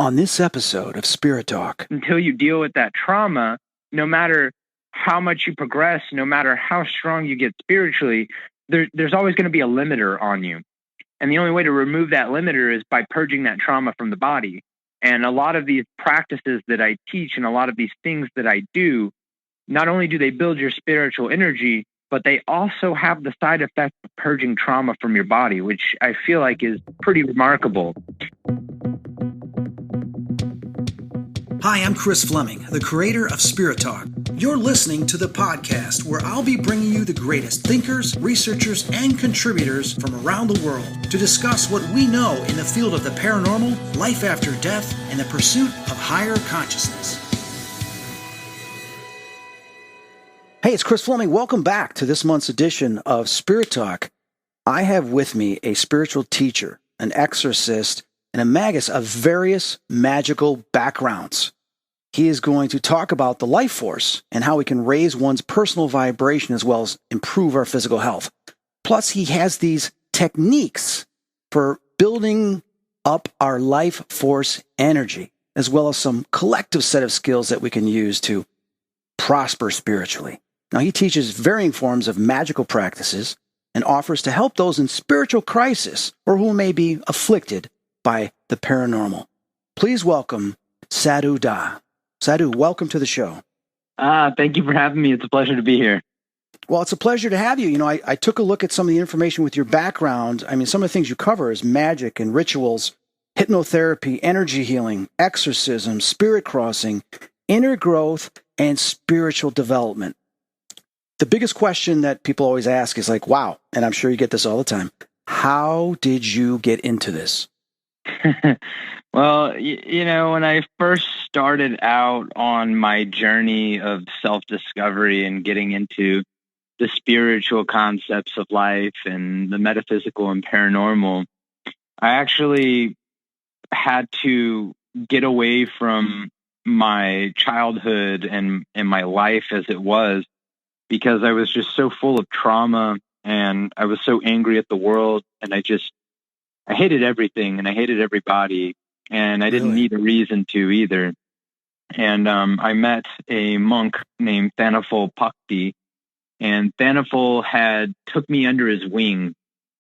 on this episode of Spirit Talk. Until you deal with that trauma, no matter how much you progress, no matter how strong you get spiritually, there's always going to be a limiter on you. And the only way to remove that limiter is by purging that trauma from the body. And a lot of these practices that I teach and a lot of these things that I do, not only do they build your spiritual energy, but they also have the side effect of purging trauma from your body, which I feel like is pretty remarkable. Hi, I'm Chris Fleming, the creator of Spirit Talk. You're listening to the podcast where I'll be bringing you the greatest thinkers, researchers, and contributors from around the world to discuss what we know in the field of the paranormal, life after death, and the pursuit of higher consciousness. Hey, it's Chris Fleming. Welcome back to this month's edition of Spirit Talk. I have with me a spiritual teacher, an exorcist, and a magus of various magical backgrounds. He is going to talk about the life force and how we can raise one's personal vibration as well as improve our physical health. Plus, he has these techniques for building up our life force energy, as well as some collective set of skills that we can use to prosper spiritually. Now, he teaches varying forms of magical practices and offers to help those in spiritual crisis or who may be afflicted by the paranormal. Please welcome Sadhu Dah. Sadhu, welcome to the show. Thank you for having me. It's a pleasure to be here. Well, it's a pleasure to have you. You know, I took a look at some of the information with your background. I mean, some of the things you cover is magic and rituals, hypnotherapy, energy healing, exorcism, spirit crossing, inner growth, and spiritual development. The biggest question that people always ask is like, wow, and I'm sure you get this all the time, how did you get into this? Well, you know, when I first started out on my journey of self-discovery and getting into the spiritual concepts of life and the metaphysical and paranormal, I actually had to get away from my childhood and my life as it was, because I was just so full of trauma and I was so angry at the world, and I hated everything and I hated everybody, and I didn't need a reason to either. And I met a monk named Thanaphol Pakdee, and Thanaphol had took me under his wing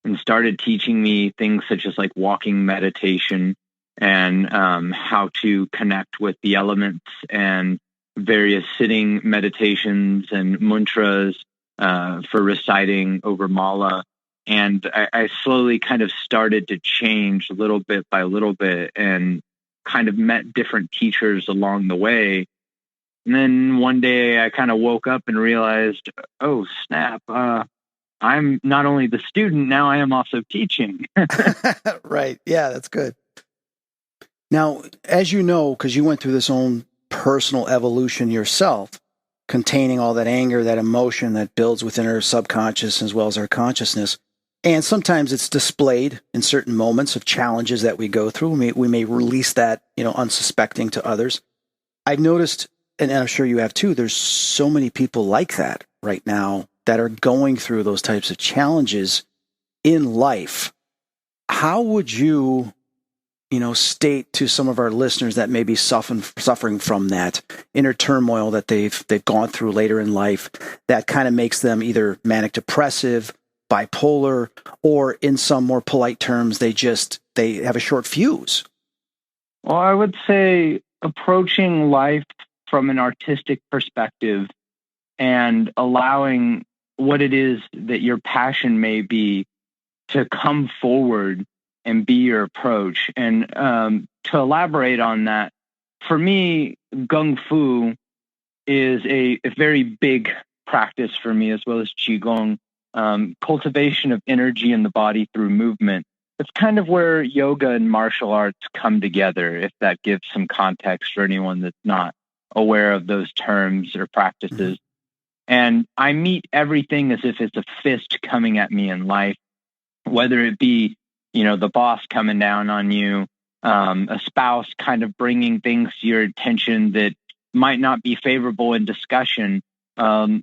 and started teaching me things such as like walking meditation and how to connect with the elements and various sitting meditations and mantras for reciting over mala. And I slowly kind of started to change little bit by little bit and kind of met different teachers along the way. And then one day I kind of woke up and realized, oh, snap, I'm not only the student, now I am also teaching. Right. Yeah, that's good. Now, as you know, because you went through this own personal evolution yourself, containing all that anger, that emotion that builds within our subconscious as well as our consciousness. And sometimes it's displayed in certain moments of challenges that we go through. We may release that, unsuspecting to others. I've noticed, and I'm sure you have too, there's so many people like that right now that are going through those types of challenges in life. How would you, state to some of our listeners that may be suffering from that inner turmoil that they've gone through later in life that kind of makes them either manic depressive, bipolar, or in some more polite terms, they have a short fuse? Well, I would say approaching life from an artistic perspective and allowing what it is that your passion may be to come forward and be your approach. And to elaborate on that, for me, Gung Fu is a very big practice for me, as well as Qigong. Cultivation of energy in the body through movement. It's kind of where yoga and martial arts come together, if that gives some context for anyone that's not aware of those terms or practices. And I meet everything as if it's a fist coming at me in life, whether it be, the boss coming down on you, a spouse kind of bringing things to your attention that might not be favorable in discussion,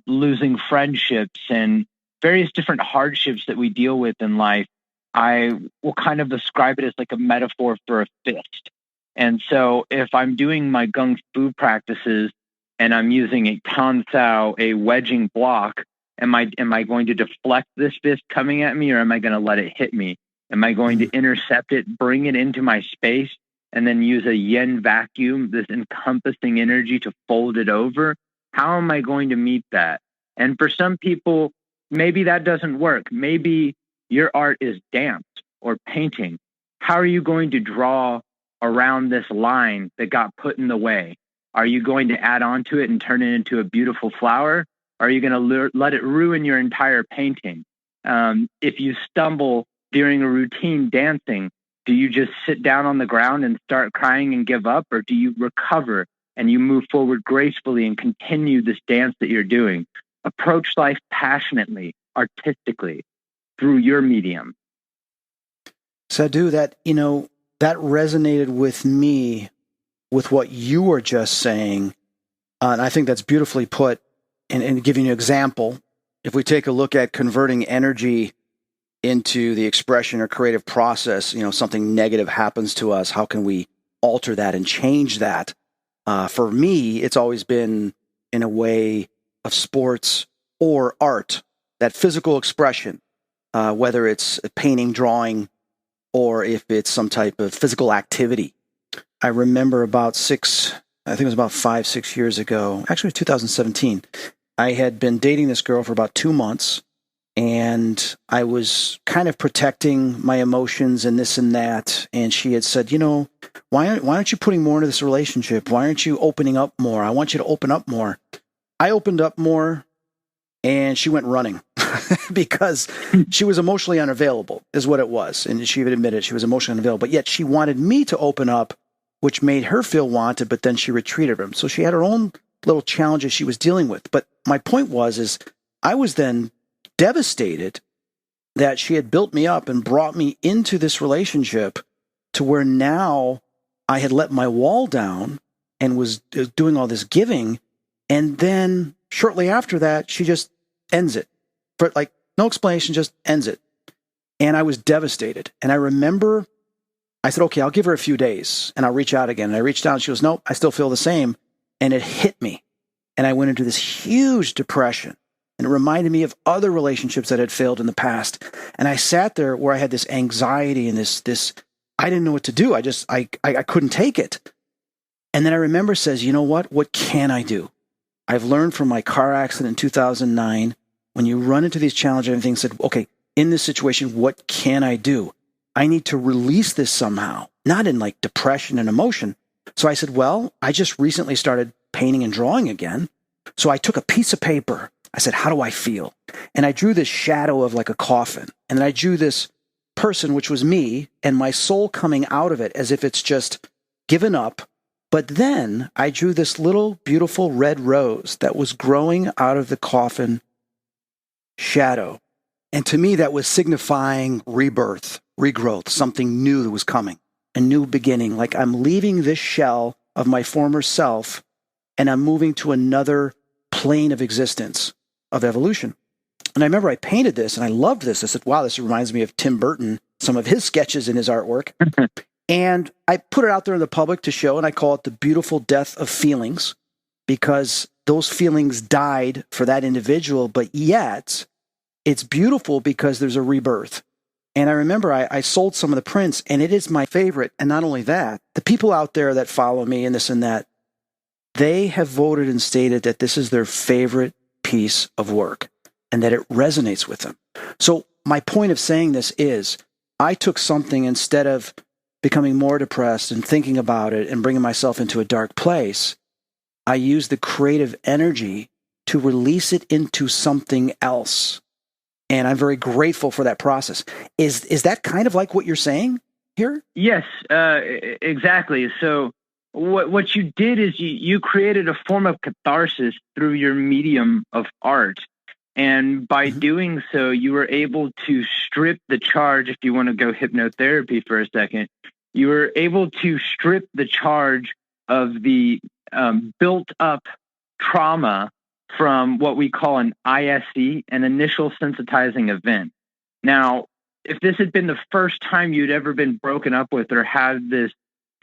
losing friendships and various different hardships that we deal with in life. I will kind of describe it as like a metaphor for a fist. And so if I'm doing my Kung Fu practices and I'm using a Tan Sao, a wedging block, am I going to deflect this fist coming at me, or am I going to let it hit me? Am I going to intercept it, bring it into my space, and then use a yin vacuum, this encompassing energy, to fold it over? How am I going to meet that? And for some people, maybe that doesn't work. Maybe your art is dance or painting. How are you going to draw around this line that got put in the way? Are you going to add on to it and turn it into a beautiful flower? Or are you going to let it ruin your entire painting? If you stumble during a routine dancing, do you just sit down on the ground and start crying and give up? Or do you recover and you move forward gracefully and continue this dance that you're doing? Approach life passionately, artistically, through your medium. Sadhu, that resonated with me with what you were just saying. And I think that's beautifully put. And giving you an example, if we take a look at converting energy into the expression or creative process, something negative happens to us, how can we alter that and change that? For me, it's always been in a way of sports or art, that physical expression, whether it's painting, drawing, or if it's some type of physical activity. I remember about 5, 6 years ago, actually 2017, I had been dating this girl for about 2 months, and I was kind of protecting my emotions and this and that. And she had said, why aren't you putting more into this relationship? Why aren't you opening up more? I want you to open up more. I opened up more, and she went running because she was emotionally unavailable, is what it was. And she even admitted she was emotionally unavailable, but yet she wanted me to open up, which made her feel wanted, but then she retreated from him. So she had her own little challenges she was dealing with. But my point was I was then devastated that she had built me up and brought me into this relationship to where now I had let my wall down and was doing all this giving. And then shortly after that, she just ends it. For no explanation, just ends it. And I was devastated. And I remember I said, okay, I'll give her a few days and I'll reach out again. And I reached out and she goes, nope, I still feel the same. And it hit me. And I went into this huge depression. And it reminded me of other relationships that had failed in the past. And I sat there where I had this anxiety and this I didn't know what to do. I couldn't take it. And then I remember says, you know what? What can I do? I've learned from my car accident in 2009, when you run into these challenges and things, said, okay, in this situation, what can I do? I need to release this somehow, not in depression and emotion. So I said, well, I just recently started painting and drawing again. So I took a piece of paper. I said, how do I feel? And I drew this shadow of a coffin. And then I drew this person, which was me, and my soul coming out of it as if it's just given up. But then I drew this little beautiful red rose that was growing out of the coffin shadow. And to me, that was signifying rebirth, regrowth, something new that was coming, a new beginning. I'm leaving this shell of my former self and I'm moving to another plane of existence, of evolution. And I remember I painted this and I loved this. I said, wow, this reminds me of Tim Burton, some of his sketches in his artwork. And I put it out there in the public to show, and I call it the beautiful death of feelings, because those feelings died for that individual, but yet it's beautiful because there's a rebirth. And I remember I sold some of the prints, and it is my favorite. And not only that, the people out there that follow me and this and that, they have voted and stated that this is their favorite piece of work and that it resonates with them. So my point of saying this is I took something, instead of becoming more depressed and thinking about it and bringing myself into a dark place, I used the creative energy to release it into something else. And I'm very grateful for that process. Is that kind of like what you're saying here? Yes, exactly. So what you did is you created a form of catharsis through your medium of art. And by doing so, you were able to strip the charge, if you want to go hypnotherapy for a second, you were able to strip the charge of the built up trauma from what we call an ISE, an initial sensitizing event. Now, if this had been the first time you'd ever been broken up with or had this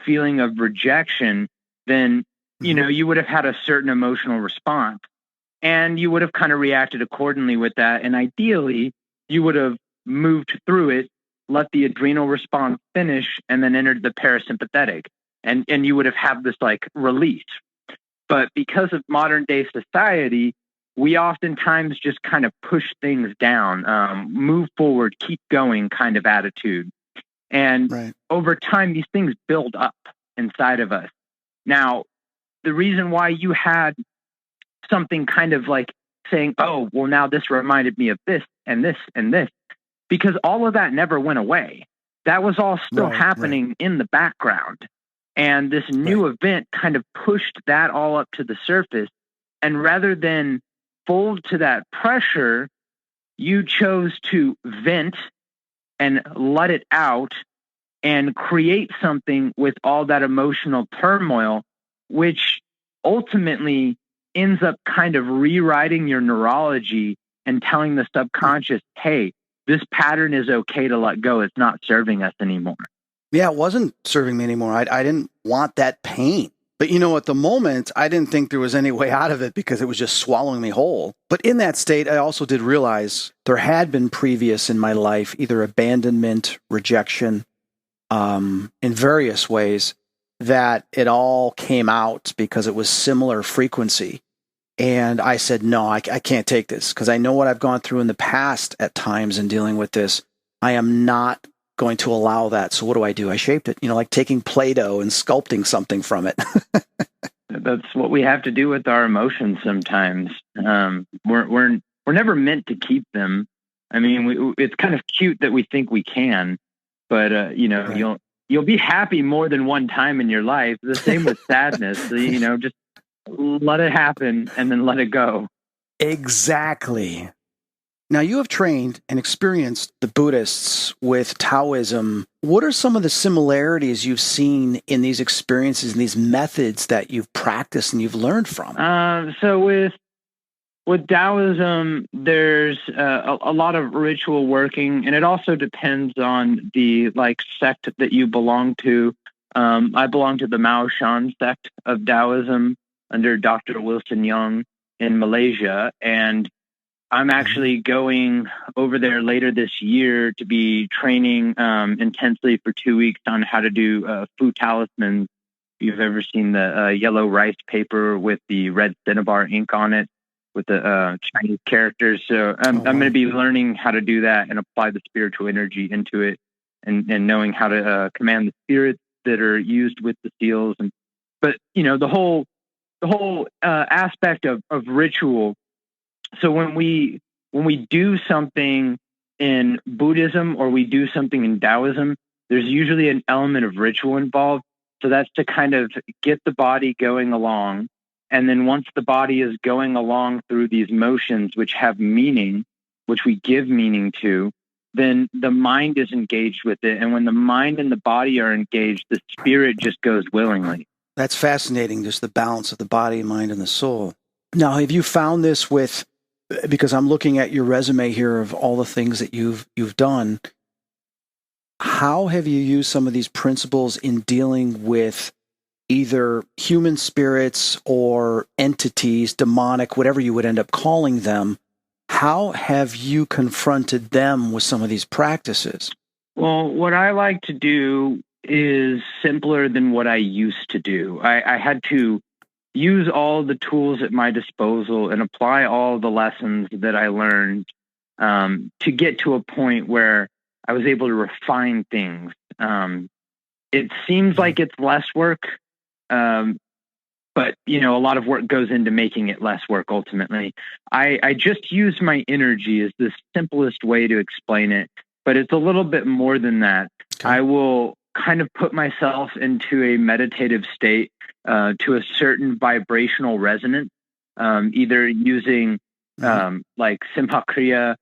feeling of rejection, then, you would have had a certain emotional response, and you would have kind of reacted accordingly with that. And ideally, you would have moved through it, let the adrenal response finish, and then entered the parasympathetic. And you would have had this like release. But because of modern day society, we oftentimes just kind of push things down, move forward, keep going kind of attitude. And over time, these things build up inside of us. Now, the reason why you had something kind of like saying, oh, well, now this reminded me of this and this and this, because all of that never went away. That was all still happening in the background. And this new event kind of pushed that all up to the surface. And rather than fold to that pressure, you chose to vent and let it out and create something with all that emotional turmoil, which ultimately ends up kind of rewriting your neurology and telling the subconscious, hey, this pattern is okay to let go. It's not serving us anymore. Yeah, it wasn't serving me anymore. I didn't want that pain. But at the moment, I didn't think there was any way out of it because it was just swallowing me whole. But in that state, I also did realize there had been previous in my life either abandonment, rejection, in various ways, that it all came out because it was similar frequency. And I said, no, I can't take this because I know what I've gone through in the past at times in dealing with this. I am not going to allow that. So what do? I shaped it, like taking Play-Doh and sculpting something from it. That's what we have to do with our emotions sometimes. We're never meant to keep them. I mean, it's kind of cute that we think we can, but you'll be happy more than one time in your life. The same with sadness. Just let it happen and then let it go. Exactly. Now, you have trained and experienced the Buddhists with Taoism. What are some of the similarities you've seen in these experiences and these methods that you've practiced and you've learned from? So with Taoism, there's a lot of ritual working, and it also depends on the sect that you belong to. I belong to the Mao Shan sect of Taoism under Dr. Wilson Yong in Malaysia, and I'm actually going over there later this year to be training intensely for 2 weeks on how to do food talismans. If you've ever seen the yellow rice paper with the red cinnabar ink on it with the Chinese characters. So I'm going to be learning how to do that and apply the spiritual energy into it and knowing how to command the spirits that are used with the seals. But the whole aspect of ritual. So when we do something in Buddhism or we do something in Taoism, there's usually an element of ritual involved. So that's to kind of get the body going along. And then once the body is going along through these motions, which have meaning, which we give meaning to, then the mind is engaged with it. And when the mind and the body are engaged, the spirit just goes willingly. That's fascinating, just the balance of the body, mind, and the soul. Now, have you found this because I'm looking at your resume here of all the things that you've done, how have you used some of these principles in dealing with either human spirits or entities, demonic, whatever you would end up calling them? How have you confronted them with some of these practices? Well, what I like to do is simpler than what I used to do. I had to use all the tools at my disposal and apply all the lessons that I learned to get to a point where I was able to refine things. It seems like it's less work, but a lot of work goes into making it less work ultimately. I just use my energy as the simplest way to explain it, but it's a little bit more than that. Okay. I will kind of put myself into a meditative state to a certain vibrational resonance, either using like Simhakriya,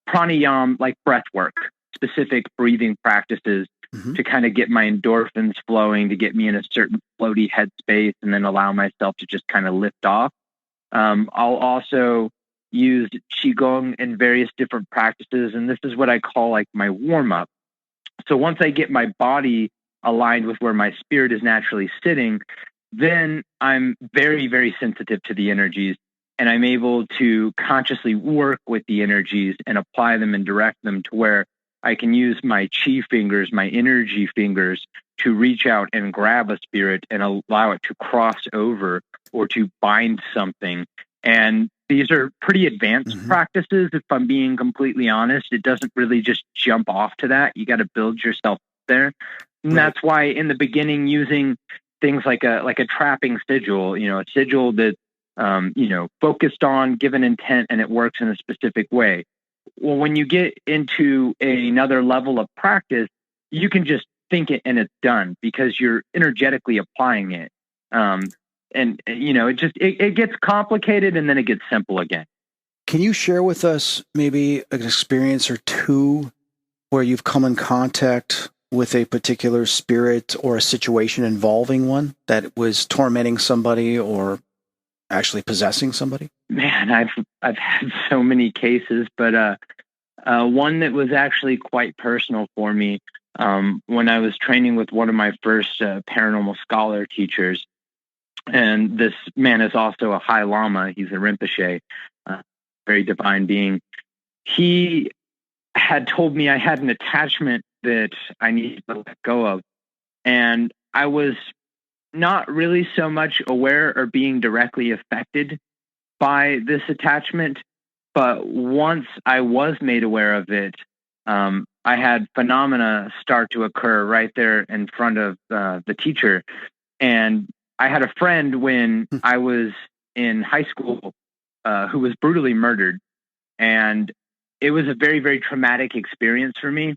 pranayam, like breath work, specific breathing practices to kind of get my endorphins flowing, to get me in a certain floaty headspace and then allow myself to just kind of lift off. I'll also use Qigong and various different practices, and this is what I call like my warm-up. So once I get my body aligned with where my spirit is naturally sitting, then I'm very, very sensitive to the energies, and I'm able to consciously work with the energies and apply them and direct them to where I can use my chi fingers, my energy fingers, to reach out and grab a spirit and allow it to cross over or to bind something. And these are pretty advanced practices, if I'm being completely honest. It doesn't really just jump off to that. You got to build yourself there. And that's why in the beginning, using things like a trapping sigil, a sigil that, focused on given intent and it works in a specific way. Well, when you get into another level of practice, you can just think it and it's done because you're energetically applying it. It gets complicated and then it gets simple again. Can you share with us maybe an experience or two where you've come in contact with a particular spirit or a situation involving one that was tormenting somebody or actually possessing somebody? Man, I've had so many cases, but one that was actually quite personal for me, when I was training with one of my first paranormal scholar teachers, and this man is also a high Lama. He's a Rinpoche, very divine being. He had told me I had an attachment that I needed to let go of, and I was not really so much aware or being directly affected by this attachment. But once I was made aware of it, I had phenomena start to occur right there in front of the teacher. And I had a friend when I was in high school who was brutally murdered. And it was a very, very traumatic experience for me.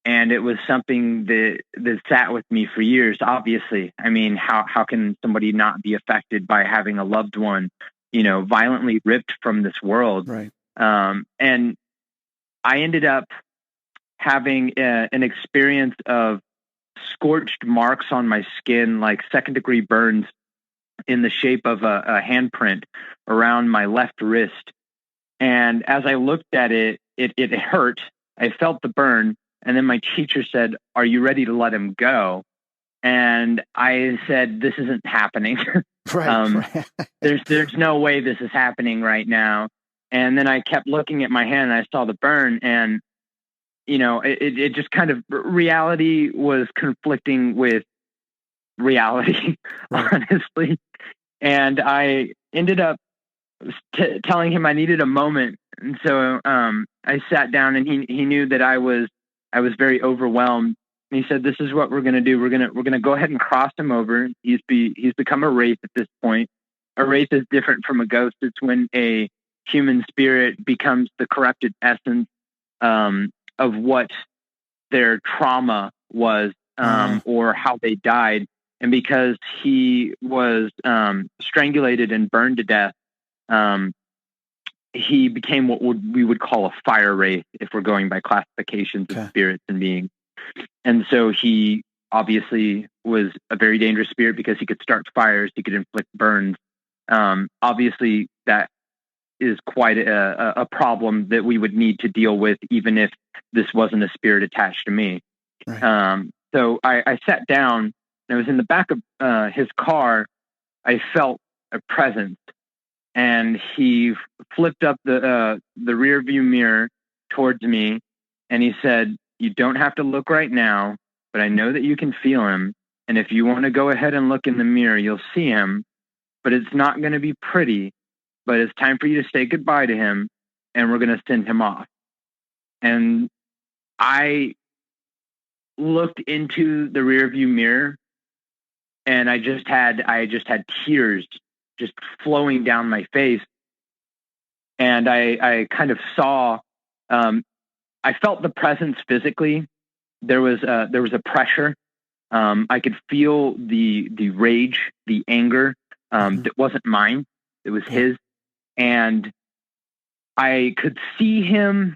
And it was something that sat with me for years, obviously. I mean, how can somebody not be affected by having a loved one, violently ripped from this world? Right. And I ended up having an experience of scorched marks on my skin, like second-degree burns in the shape of a handprint around my left wrist. And as I looked at it, it hurt. I felt the burn. And then my teacher said, "Are you ready to let him go?" And I said, "This isn't happening." Right. There's no way this is happening right now. And then I kept looking at my hand and I saw the burn, and, it just kind of, reality was conflicting with reality, honestly. And I ended up telling him I needed a moment. And so I sat down, and he knew that I was very overwhelmed. And he said, "This is what we're going to do. We're going to go ahead and cross him over. He's become a wraith at this point. A wraith is different from a ghost. It's when a human spirit becomes the corrupted essence of what their trauma was, or how they died. And because he was strangulated and burned to death, he became what we would call a fire wraith if we're going by classifications of spirits and beings. And so he obviously was a very dangerous spirit because he could start fires, he could inflict burns. Obviously, that is quite a problem that we would need to deal with, even if this wasn't a spirit attached to me. Right. So I sat down, and I was in the back of his car. I felt a presence, and he flipped up the rear view mirror towards me, and he said, "You don't have to look right now, but I know that you can feel him. And if you want to go ahead and look in the mirror, you'll see him, but it's not going to be pretty. But it's time for you to say goodbye to him, and we're going to send him off." And I looked into the rearview mirror, and I just had tears just flowing down my face. And I kind of saw, I felt the presence physically. There was a pressure. I could feel the rage, the anger, that wasn't mine. It was his. And I could see him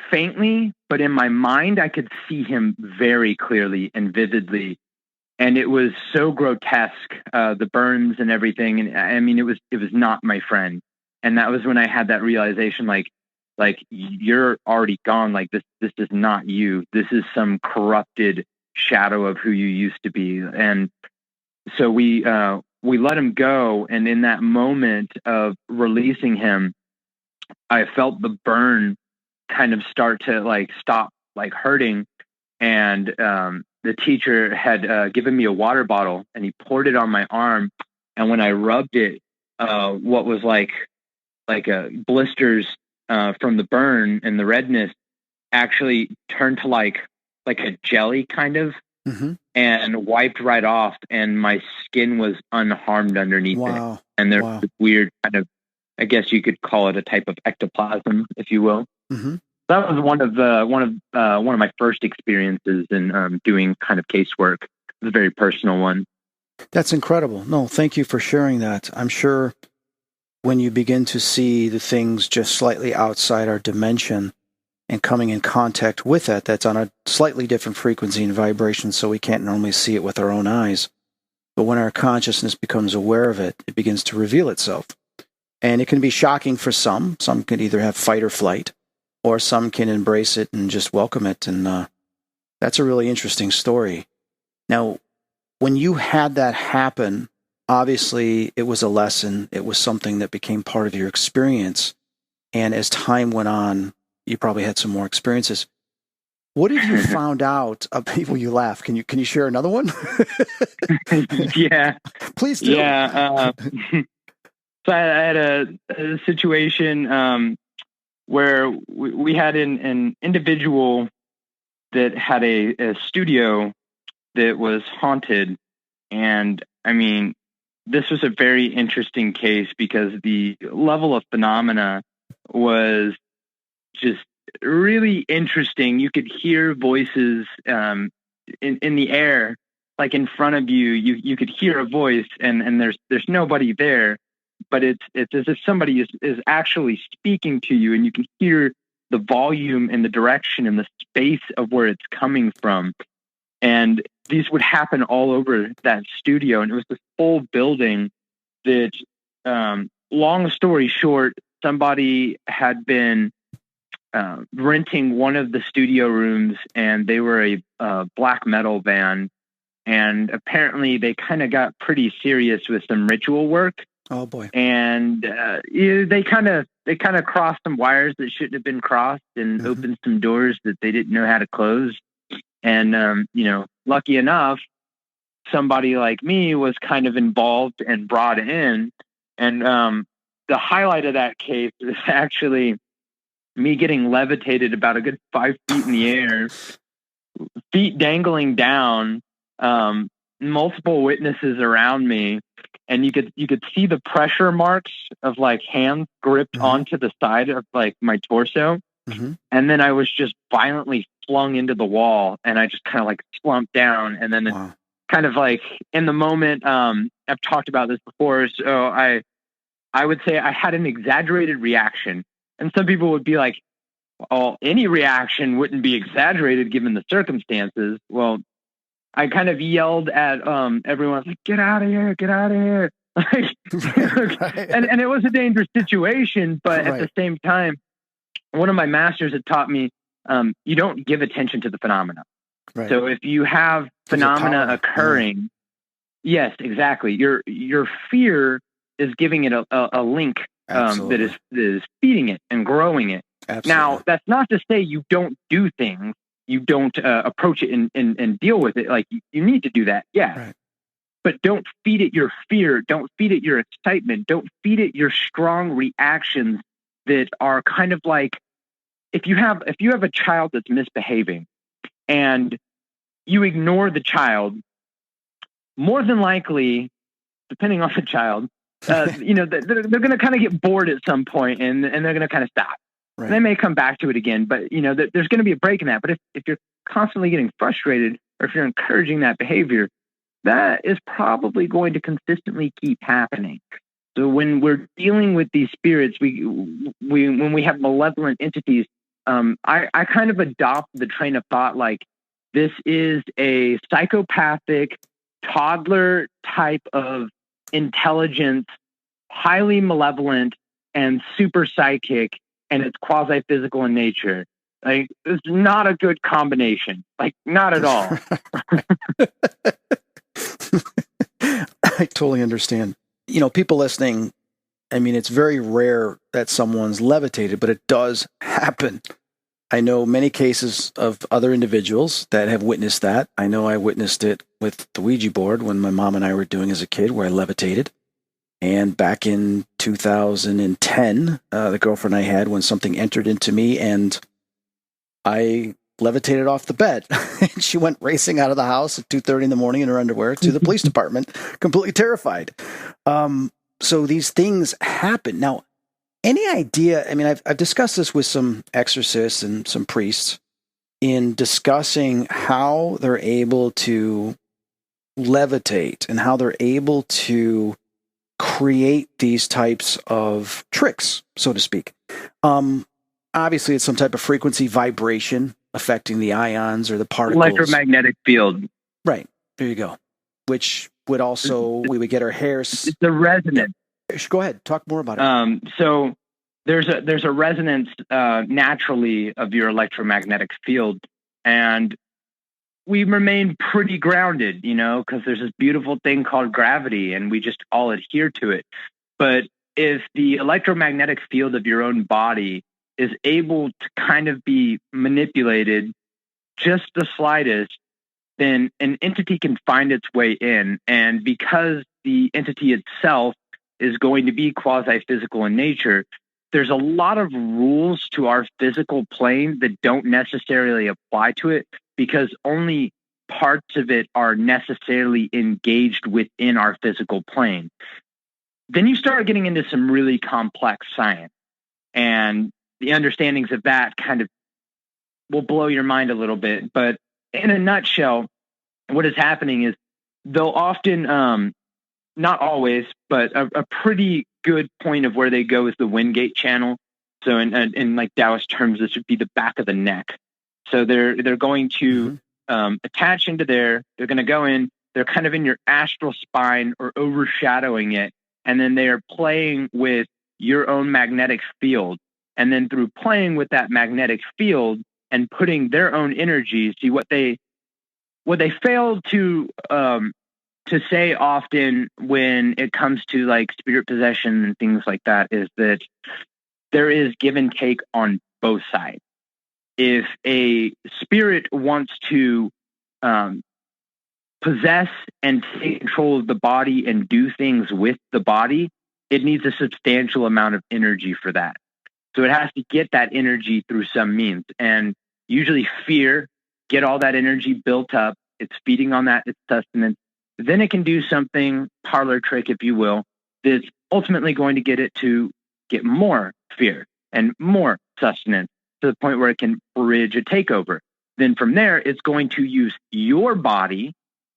faintly, but in my mind, I could see him very clearly and vividly. And it was so grotesque, the burns and everything. And I mean, it was not my friend. And that was when I had that realization, like you're already gone. Like this is not you. This is some corrupted shadow of who you used to be. And so we let him go. And in that moment of releasing him, I felt the burn kind of start to like stop like hurting. And the teacher had given me a water bottle, and he poured it on my arm. And when I rubbed it, what was like blisters from the burn and the redness actually turned to like a jelly kind of, and wiped right off, and my skin was unharmed underneath it. And there's this weird kind of, I guess you could call it a type of ectoplasm, if you will. That was one of my first experiences in doing kind of casework. It was a very personal one. That's incredible. No, thank you for sharing that. I'm sure when you begin to see the things just slightly outside our dimension and coming in contact with it, that's on a slightly different frequency and vibration, so we can't normally see it with our own eyes. But when our consciousness becomes aware of it, it begins to reveal itself. And it can be shocking for some. Some can either have fight or flight, or some can embrace it and just welcome it. And that's a really interesting story. Now, when you had that happen, obviously it was a lesson. It was something that became part of your experience. And as time went on, you probably had some more experiences. What have you found out of people? You laugh. Can you share another one? Yeah. Please do. Yeah. So I had a situation where we had an individual that had a studio that was haunted. And I mean, this was a very interesting case because the level of phenomena was just really interesting. You could hear voices in the air, like in front of you. You could hear a voice, and there's nobody there, but it's as if somebody is actually speaking to you, and you can hear the volume and the direction and the space of where it's coming from. And these would happen all over that studio, and it was this whole building that, long story short, somebody had been renting one of the studio rooms, and they were a black metal band, and apparently they kind of got pretty serious with some ritual work. Oh boy! And they kind of crossed some wires that shouldn't have been crossed, and opened some doors that they didn't know how to close. And lucky enough, somebody like me was kind of involved and brought in. And the highlight of that case is actually me getting levitated about a good 5 feet in the air, feet dangling down, multiple witnesses around me. And you could see the pressure marks of like hands gripped onto the side of like my torso. And then I was just violently flung into the wall, and I just kind of like slumped down. And then kind of like in the moment, I've talked about this before. So I would say I had an exaggerated reaction. And some people would be like, well, any reaction wouldn't be exaggerated given the circumstances. Well, I kind of yelled at everyone, like, get out of here, get out of here. And it was a dangerous situation, but at the same time, one of my masters had taught me, you don't give attention to the phenomena. So if you have phenomena occurring, yes, exactly. Your fear is giving it a link that is feeding it and growing it. Now, that's not to say you don't do things, you don't approach it and deal with it. Like you need to do that, but don't feed it your fear. Don't feed it your excitement. Don't feed it your strong reactions that are kind of like, if you have a child that's misbehaving and you ignore the child, more than likely, depending on the child, they're going to kind of get bored at some point, and they're going to kind of stop. And they may come back to it again, but there's going to be a break in that. But if you're constantly getting frustrated, or if you're encouraging that behavior, that is probably going to consistently keep happening. So when we're dealing with these spirits, when we have malevolent entities, I kind of adopt the train of thought like this is a psychopathic toddler type of intelligence, highly malevolent and super psychic, and it's quasi-physical in nature. Like, it's not a good combination. Like, not at all. I totally understand. You know, people listening, I mean, it's very rare that someone's levitated, but it does happen. I know many cases of other individuals that have witnessed that. I know I witnessed it with the Ouija board when my mom and I were doing as a kid, where I levitated. And back in 2010, the girlfriend I had, when something entered into me and I levitated off the bed. And she went racing out of the house at 2:30 in the morning in her underwear to the police department, completely terrified. So these things happen. Now, any idea? I mean, I've discussed this with some exorcists and some priests in discussing how they're able to levitate and how they're able to create these types of tricks, so to speak. Obviously, it's some type of frequency vibration affecting the ions or the particles. Electromagnetic field. Right. There you go. Which would also, we would get our hairs. It's the resonance. Go ahead. Talk more about it. So there's a resonance naturally of your electromagnetic field. And we remain pretty grounded, you know, because there's this beautiful thing called gravity and we just all adhere to it. But if the electromagnetic field of your own body is able to kind of be manipulated just the slightest, then an entity can find its way in. And because the entity itself is going to be quasi-physical in nature, there's a lot of rules to our physical plane that don't necessarily apply to it, because only parts of it are necessarily engaged within our physical plane. Then you start getting into some really complex science. And the understandings of that kind of will blow your mind a little bit. But in a nutshell, what is happening is they'll often, not always, but a pretty good point of where they go is the Wingate channel. So in like Taoist terms, this would be the back of the neck. So they're going to attach into there. They're going to go in. They're kind of in your astral spine or overshadowing it. And then they are playing with your own magnetic field. And then through playing with that magnetic field and putting their own energy, see what they fail to say often when it comes to like spirit possession and things like that is that there is give and take on both sides. If a spirit wants to possess and take control of the body and do things with the body, it needs a substantial amount of energy for that. So it has to get that energy through some means. And usually fear, get all that energy built up. It's feeding on that, it's sustenance. Then it can do something, parlor trick, if you will, that's ultimately going to get it to get more fear and more sustenance to the point where it can bridge a takeover. Then from there, it's going to use your body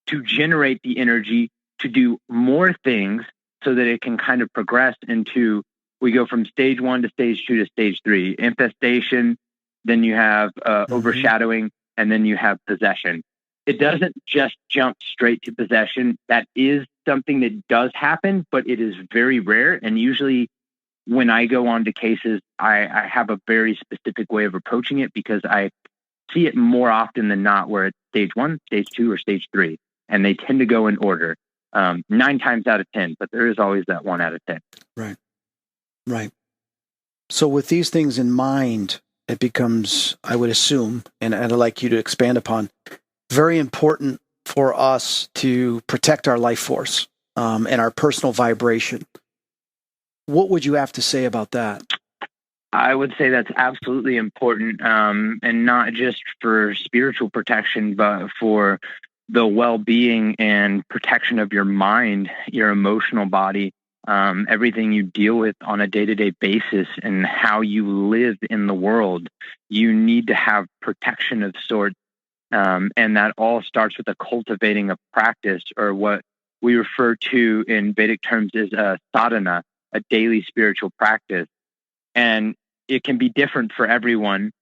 to generate the energy to do more things so that it can kind of progress into, we go from stage 1 to stage 2 to stage 3, infestation, then you have overshadowing, and then you have possession. It doesn't just jump straight to possession. That is something that does happen, but it is very rare. And usually when I go on to cases, I have a very specific way of approaching it because I see it more often than not where it's stage 1, stage 2, or stage 3. And they tend to go in order 9 times out of 10, but there is always that 1 out of 10. Right. Right. So with these things in mind, it becomes, I would assume, and I'd like you to expand upon, very important for us to protect our life force and our personal vibration. What would you have to say about that? I would say that's absolutely important, and not just for spiritual protection, but for the well-being and protection of your mind, your emotional body, everything you deal with on a day-to-day basis and how you live in the world. You need to have protection of sorts. And that all starts with a cultivating a practice, or what we refer to in Vedic terms as a sadhana, a daily spiritual practice. And it can be different for everyone,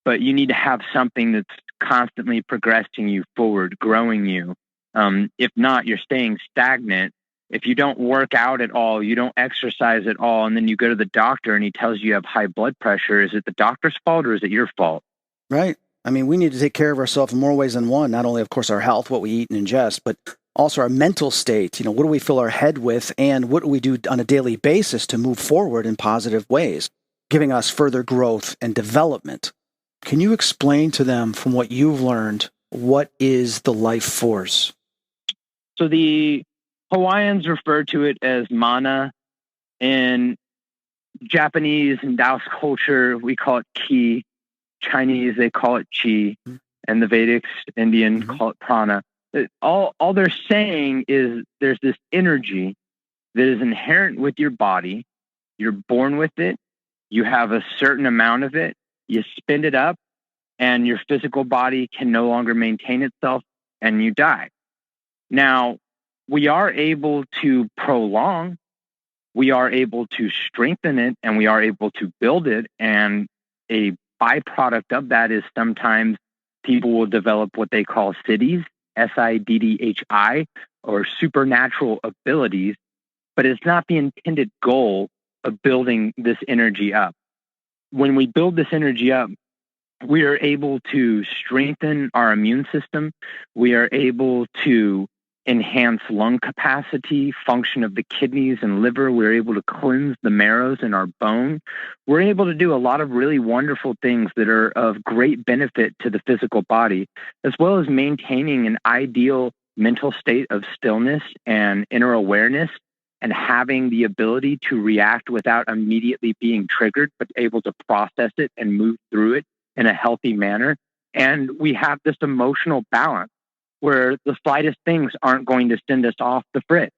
but you need to have something that's constantly progressing you forward, growing you. If not, you're staying stagnant. If you don't work out at all, you don't exercise at all, and then you go to the doctor and he tells you have high blood pressure, is it the doctor's fault or is it your fault? Right. I mean, we need to take care of ourselves in more ways than one. Not only, of course, our health, what we eat and ingest, but also our mental state. You know, what do we fill our head with, and what do we do on a daily basis to move forward in positive ways, giving us further growth and development. Can you explain to them, from what you've learned, what is the life force? So the Hawaiians refer to it as mana. In Japanese and Taoist culture, we call it ki. Chinese, they call it chi. And the Vedic Indian call it prana. All they're saying is there's this energy that is inherent with your body. You're born with it. You have a certain amount of it. You spend it up, and your physical body can no longer maintain itself, and you die. Now, we are able to prolong, we are able to strengthen it, and we are able to build it. And a byproduct of that is sometimes people will develop what they call siddhis, SIDDHI, or supernatural abilities, but it's not the intended goal of building this energy up. When we build this energy up, we are able to strengthen our immune system. We are able to enhance lung capacity, function of the kidneys and liver. We're able to cleanse the marrows in our bone. We're able to do a lot of really wonderful things that are of great benefit to the physical body, as well as maintaining an ideal mental state of stillness and inner awareness, and having the ability to react without immediately being triggered, but able to process it and move through it in a healthy manner. And we have this emotional balance where the slightest things aren't going to send us off the fritz.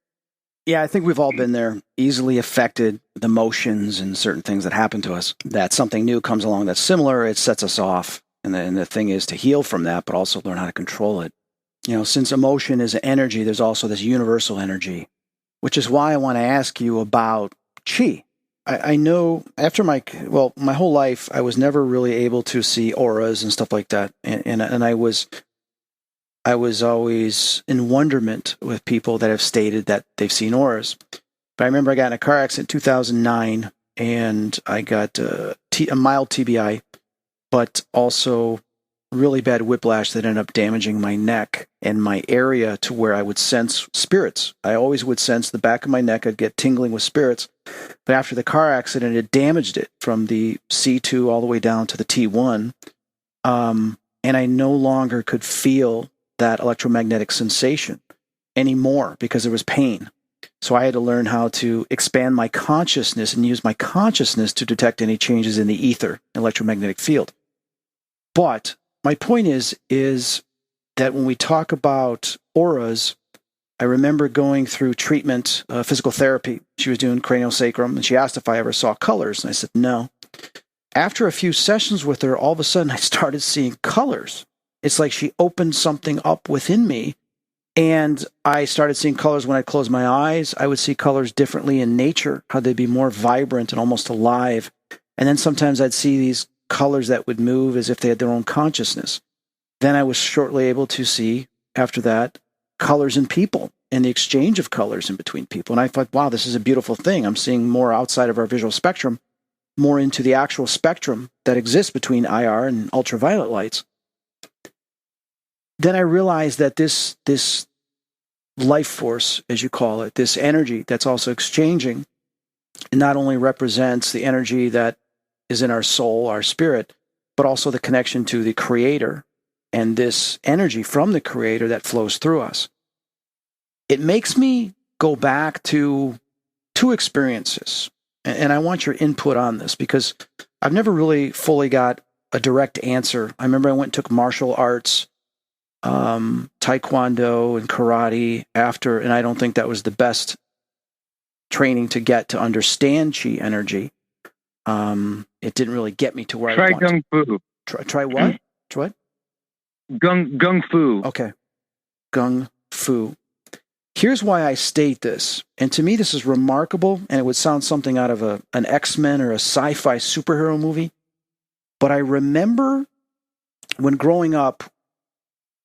Yeah, I think we've all been there, easily affected with emotions and certain things that happen to us. That something new comes along that's similar, it sets us off. And the thing is to heal from that, but also learn how to control it. You know, since emotion is energy, there's also this universal energy, which is why I want to ask you about chi. I know after my whole life, I was never really able to see auras and stuff like that. And I was always in wonderment with people that have stated that they've seen auras. But I remember I got in a car accident in 2009, and I got a mild TBI, but also really bad whiplash that ended up damaging my neck and my area to where I would sense spirits. I always would sense the back of my neck. I'd get tingling with spirits. But after the car accident, it damaged it from the C2 all the way down to the T1. And I no longer could feel that electromagnetic sensation anymore because there was pain. So I had to learn how to expand my consciousness and use my consciousness to detect any changes in the ether, electromagnetic field. But my point is that when we talk about auras, I remember going through treatment, physical therapy. She was doing craniosacrum, and she asked if I ever saw colors, and I said no. After a few sessions with her, all of a sudden I started seeing colors. It's like she opened something up within me, and I started seeing colors when I closed my eyes. I would see colors differently in nature, how they'd be more vibrant and almost alive. And then sometimes I'd see these colors that would move as if they had their own consciousness. Then I was shortly able to see, after that, colors in people and the exchange of colors in between people. And I thought, wow, this is a beautiful thing. I'm seeing more outside of our visual spectrum, more into the actual spectrum that exists between IR and ultraviolet lights. Then I realized that this life force, as you call it, this energy that's also exchanging, not only represents the energy that is in our soul, our spirit, but also the connection to the Creator and this energy from the Creator that flows through us. It makes me go back to two experiences, and I want your input on this because I've never really fully got a direct answer. I remember I went and took martial arts, taekwondo and karate after, and I don't think that was the best training to get to understand chi energy. It didn't really get me to where I wanted. Try gung fu. Try what? Try what? Gung fu. Okay. Gung fu. Here's why I state this. And to me, this is remarkable, and it would sound something out of an X-Men or a sci-fi superhero movie. But I remember when growing up,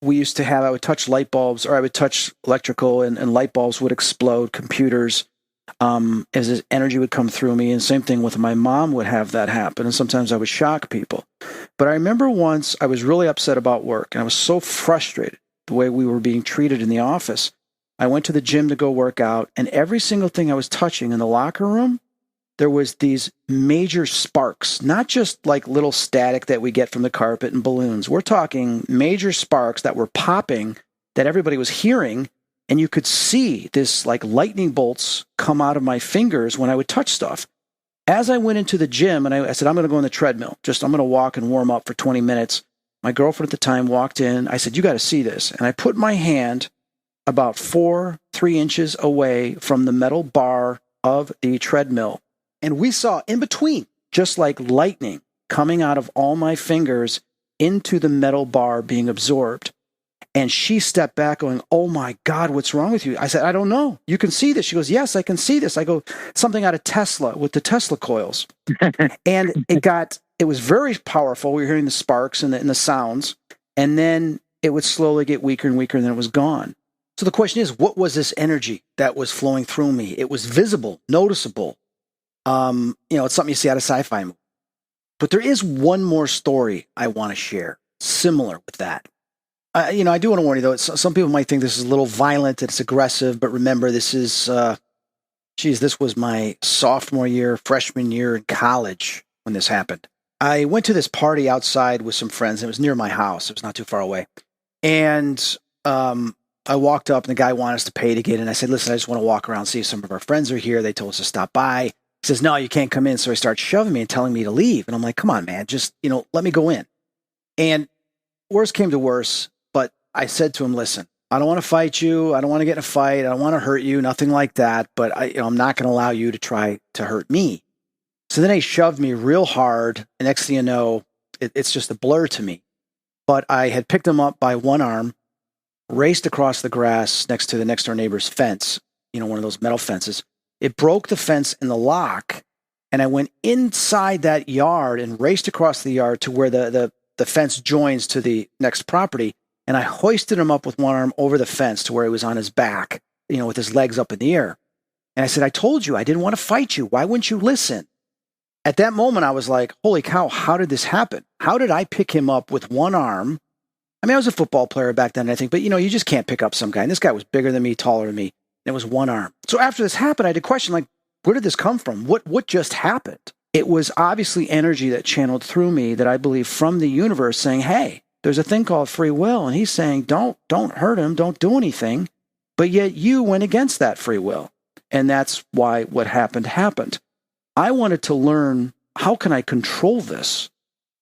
we used to have, I would touch light bulbs, or I would touch electrical, and light bulbs would explode, computers. as this energy would come through me. And same thing with my mom would have that happen. And sometimes I would shock people. But I remember once I was really upset about work, and I was so frustrated the way we were being treated in the office. I went to the gym to go work out, and every single thing I was touching in the locker room, there was these major sparks, not just like little static that we get from the carpet and balloons. We're talking major sparks that were popping that everybody was hearing, and you could see this like lightning bolts come out of my fingers when I would touch stuff. As I went into the gym, and I said, I'm going to go on the treadmill. I'm going to walk and warm up for 20 minutes. My girlfriend at the time walked in. I said, you got to see this. And I put my hand about 3 inches away from the metal bar of the treadmill. And we saw in between, just like lightning coming out of all my fingers into the metal bar being absorbed. And she stepped back going, oh my God, what's wrong with you? I said, I don't know. You can see this. She goes, yes, I can see this. I go, something out of Tesla with the Tesla coils. And it was very powerful. We were hearing the sparks and the sounds. And then it would slowly get weaker and weaker, and then it was gone. So the question is, what was this energy that was flowing through me? It was visible, noticeable. It's something you see out of sci-fi movie. But there is one more story I want to share, similar with that. I do want to warn you, though. Some people might think this is a little violent, it's aggressive, but remember, this is, this was my freshman year in college when this happened. I went to this party outside with some friends. It was near my house. It was not too far away. And I walked up, and the guy wanted us to pay to get in. I said, listen, I just want to walk around, see if some of our friends are here. They told us to stop by. He says, no, you can't come in. So he starts shoving me and telling me to leave. And I'm like, come on, man, just, let me go in. And worse came to worse. But I said to him, listen, I don't want to fight you. I don't want to get in a fight. I don't want to hurt you. Nothing like that. But I'm not going to allow you to try to hurt me. So then he shoved me real hard. And next thing you know, it's just a blur to me. But I had picked him up by one arm, raced across the grass next to the next door neighbor's fence, one of those metal fences. It broke the fence in the lock. And I went inside that yard and raced across the yard to where the fence joins to the next property. And I hoisted him up with one arm over the fence to where he was on his back, with his legs up in the air. And I said, I told you, I didn't want to fight you. Why wouldn't you listen? At that moment, I was like, holy cow, how did this happen? How did I pick him up with one arm? I mean, I was a football player back then, I think, but you just can't pick up some guy. And this guy was bigger than me, taller than me. And it was one arm. So after this happened, I had a question like, where did this come from? What just happened? It was obviously energy that channeled through me that I believe from the universe saying, hey, there's a thing called free will. And he's saying, don't hurt him. Don't do anything. But yet you went against that free will. And that's why what happened. I wanted to learn, how can I control this?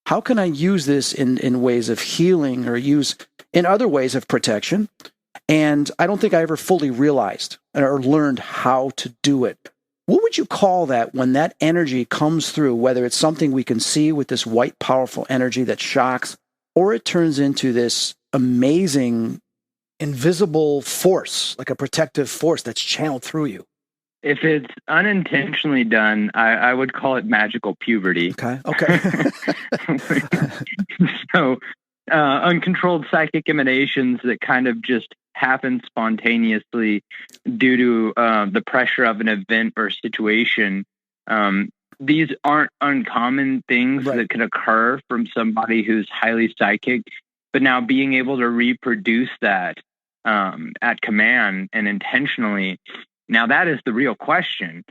How can I use this in ways of healing or use in other ways of protection? And I don't think I ever fully realized or learned how to do it. What would you call that when that energy comes through, whether it's something we can see with this white, powerful energy that shocks, or it turns into this amazing, invisible force, like a protective force that's channeled through you? If it's unintentionally done, I would call it magical puberty. Okay. So, uncontrolled psychic emanations that kind of just happen spontaneously due to the pressure of an event or situation. These aren't uncommon things that can occur from somebody who's highly psychic, but now being able to reproduce that at command and intentionally, now that is the real question.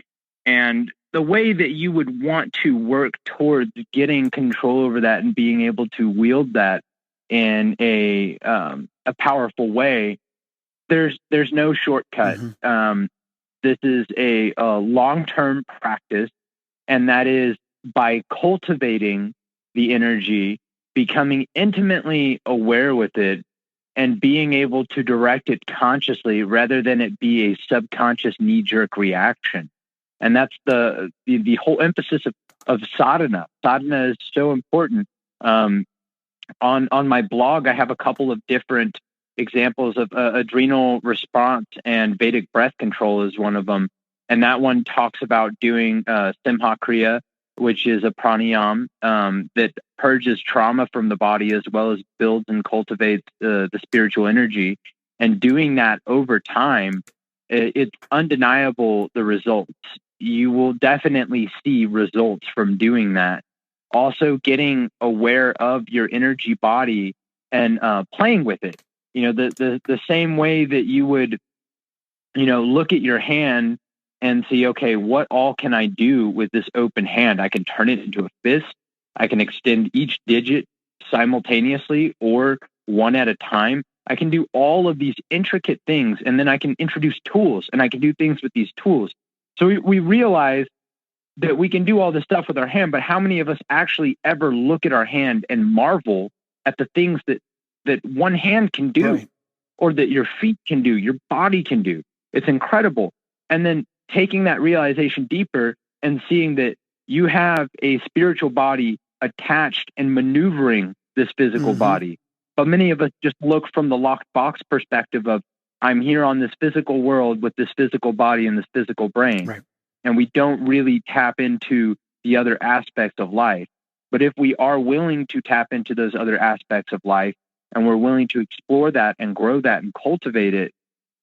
And the way that you would want to work towards getting control over that and being able to wield that in a powerful way, there's no shortcut. Mm-hmm. This is a long-term practice, and that is by cultivating the energy, becoming intimately aware with it, and being able to direct it consciously rather than it be a subconscious knee-jerk reaction. And that's the whole emphasis of sadhana. Sadhana is so important. On my blog, I have a couple of different examples of adrenal response, and Vedic breath control is one of them. And that one talks about doing Simha Kriya, which is a pranayam that purges trauma from the body as well as builds and cultivates the spiritual energy. And doing that over time it's undeniable, the results. You will definitely see results from doing that. Also, getting aware of your energy body and playing with it. The same way that you would, look at your hand and see, okay, what all can I do with this open hand? I can turn it into a fist. I can extend each digit simultaneously or one at a time. I can do all of these intricate things, and then I can introduce tools, and I can do things with these tools. So we realize that we can do all this stuff with our hand, but how many of us actually ever look at our hand and marvel at the things that one hand can do, right, or that your feet can do, your body can do? It's incredible. And then taking that realization deeper and seeing that you have a spiritual body attached and maneuvering this physical body. But many of us just look from the locked box perspective of, I'm here on this physical world with this physical body and this physical brain. Right. And we don't really tap into the other aspects of life. But if we are willing to tap into those other aspects of life, and we're willing to explore that and grow that and cultivate it,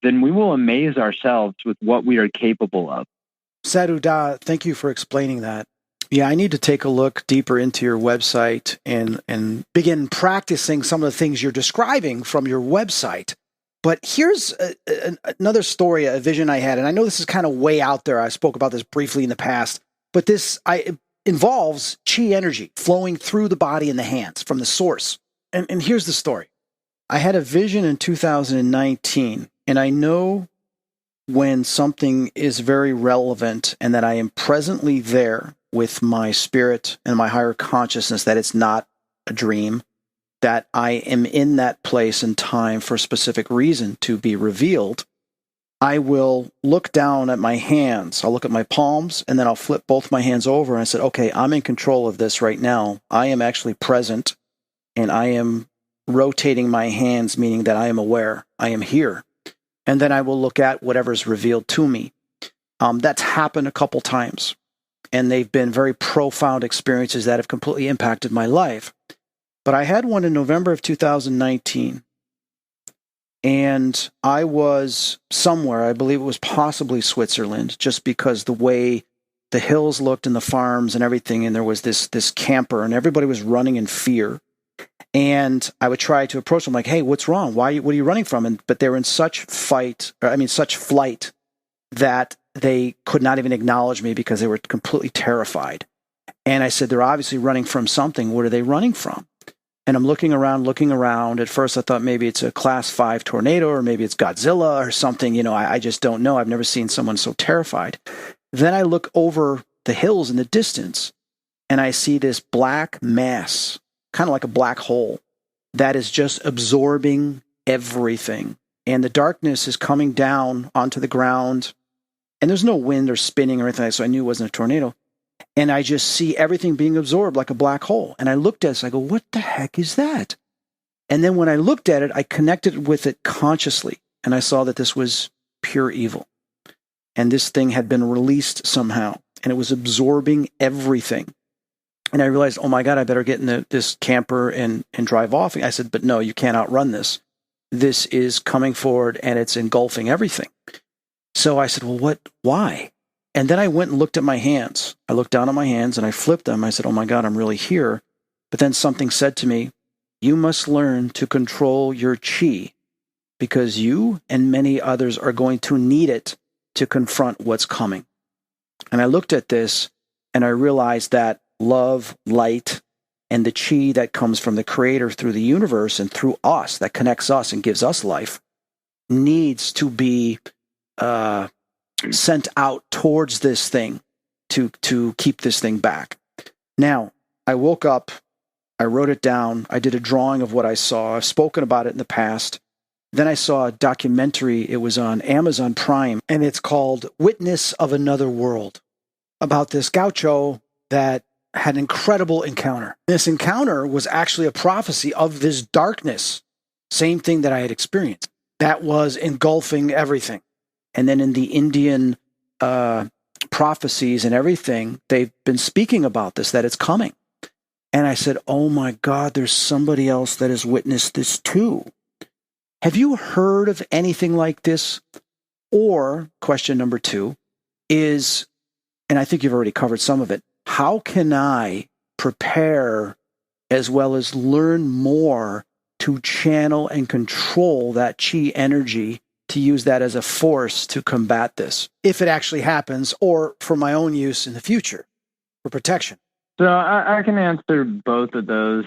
then we will amaze ourselves with what we are capable of. Sadhu Dah, thank you for explaining that. Yeah, I need to take a look deeper into your website and begin practicing some of the things you're describing from your website. But here's another story, a vision I had, and I know this is kind of way out there. I spoke about this briefly in the past, but this involves chi energy flowing through the body and the hands from the source. And here's the story. I had a vision in 2019, and I know when something is very relevant and that I am presently there with my spirit and my higher consciousness, that it's not a dream, that I am in that place and time for a specific reason to be revealed. I will look down at my hands. I'll look at my palms, and then I'll flip both my hands over. And I said, okay, I'm in control of this right now. I am actually present, and I am rotating my hands, meaning that I am aware. I am here. And then I will look at whatever's revealed to me. That's happened a couple times, and they've been very profound experiences that have completely impacted my life. But I had one in November of 2019, and I was somewhere, I believe it was possibly Switzerland, just because the way the hills looked and the farms and everything, and there was this camper, and everybody was running in fear. And I would try to approach them like, hey, what's wrong? What are you running from? But they were in such flight that they could not even acknowledge me because they were completely terrified. And I said, they're obviously running from something. What are they running from? And I'm looking around. At first I thought maybe it's a class 5 tornado, or maybe it's Godzilla or something. I just don't know. I've never seen someone so terrified. Then I look over the hills in the distance, and I see this black mass, kind of like a black hole, that is just absorbing everything. And the darkness is coming down onto the ground, and there's no wind or spinning or anything, so I knew it wasn't a tornado. And I just see everything being absorbed like a black hole. And I looked at it, so I go, what the heck is that? And then when I looked at it, I connected with it consciously, and I saw that this was pure evil. And this thing had been released somehow, and it was absorbing everything. And I realized, oh my God, I better get in this camper and drive off. I said, but no, you can't outrun this. This is coming forward, and it's engulfing everything. So I said, well, why? And then I went and looked at my hands. I looked down at my hands and I flipped them. I said, oh my God, I'm really here. But then something said to me, you must learn to control your chi, because you and many others are going to need it to confront what's coming. And I looked at this and I realized that love, light, and the chi that comes from the Creator through the universe and through us, that connects us and gives us life, needs to be sent out towards this thing to keep this thing back. Now, I woke up, I wrote it down, I did a drawing of what I saw. I've spoken about it in the past. Then I saw a documentary, it was on Amazon Prime, and it's called Witness of Another World, about this gaucho that had an incredible encounter. This encounter was actually a prophecy of this darkness, same thing that I had experienced, that was engulfing everything. And then in the Indian prophecies and everything, they've been speaking about this, that it's coming. And I said, oh my God, there's somebody else that has witnessed this too. Have you heard of anything like this? Or question number 2 is, and I think you've already covered some of it, how can I prepare as well as learn more to channel and control that chi energy to use that as a force to combat this, if it actually happens, or for my own use in the future for protection? So I can answer both of those.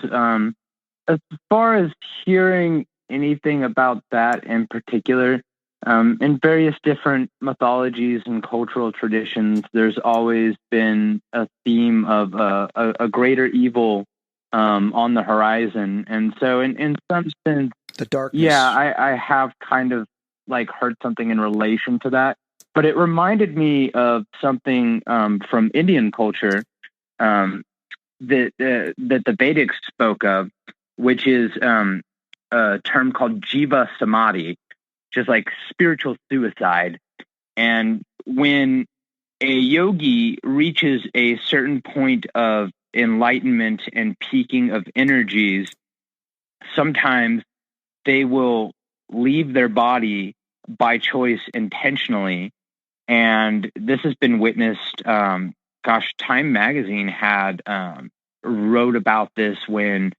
As far as hearing anything about that in particular, in various different mythologies and cultural traditions, there's always been a theme of a greater evil on the horizon. And so in some sense, the darkness. Yeah, I have kind of like heard something in relation to that, but it reminded me of something from Indian culture that the Vedics spoke of, which is a term called jiva samadhi, which is like spiritual suicide. And when a yogi reaches a certain point of enlightenment and peaking of energies, sometimes they will leave their body by choice intentionally. And this has been witnessed. Time magazine had wrote about this when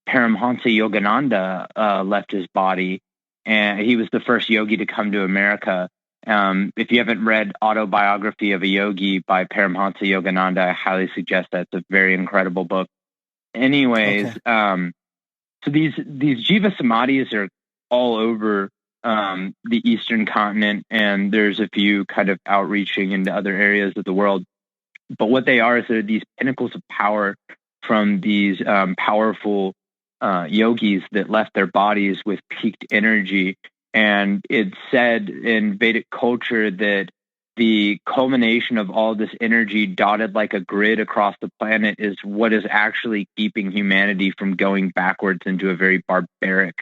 Paramhansa Yogananda left his body, and he was the first yogi to come to America. If you haven't read Autobiography of a Yogi by Paramhansa Yogananda, I highly suggest that. It's a very incredible book. Anyways, okay. So these jiva samadhis are all over the Eastern continent, and there's a few kind of outreaching into other areas of the world. But what they are is they're these pinnacles of power from these powerful yogis that left their bodies with peaked energy. And it's said in Vedic culture that the culmination of all this energy dotted like a grid across the planet is what is actually keeping humanity from going backwards into a very barbaric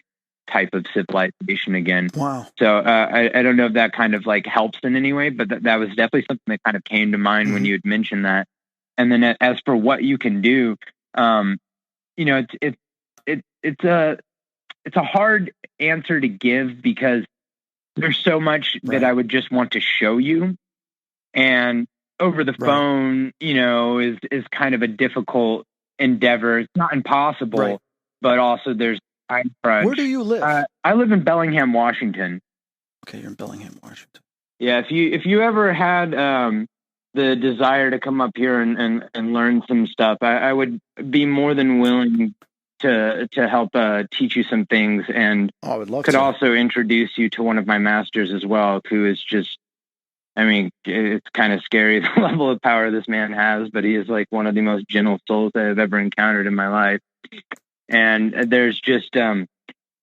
type of civilization again. Wow. So I don't know if that kind of like helps in any way, but that was definitely something that kind of came to mind when you had mentioned that. And then as for what you can do, it's a hard answer to give because there's so much that I would just want to show you. And over the phone, is kind of a difficult endeavor. It's not impossible, but also there's time crunch. Where do you live? I live in Bellingham, Washington. Okay, you're in Bellingham, Washington. Yeah, if you ever had the desire to come up here and learn some stuff, I would be more than willing to help teach you some things, and I would love could to. also introduce you to one of my masters as well, who is just, I mean, it's kind of scary the level of power this man has, but he is like one of the most gentle souls I've ever encountered in my life. And there's just a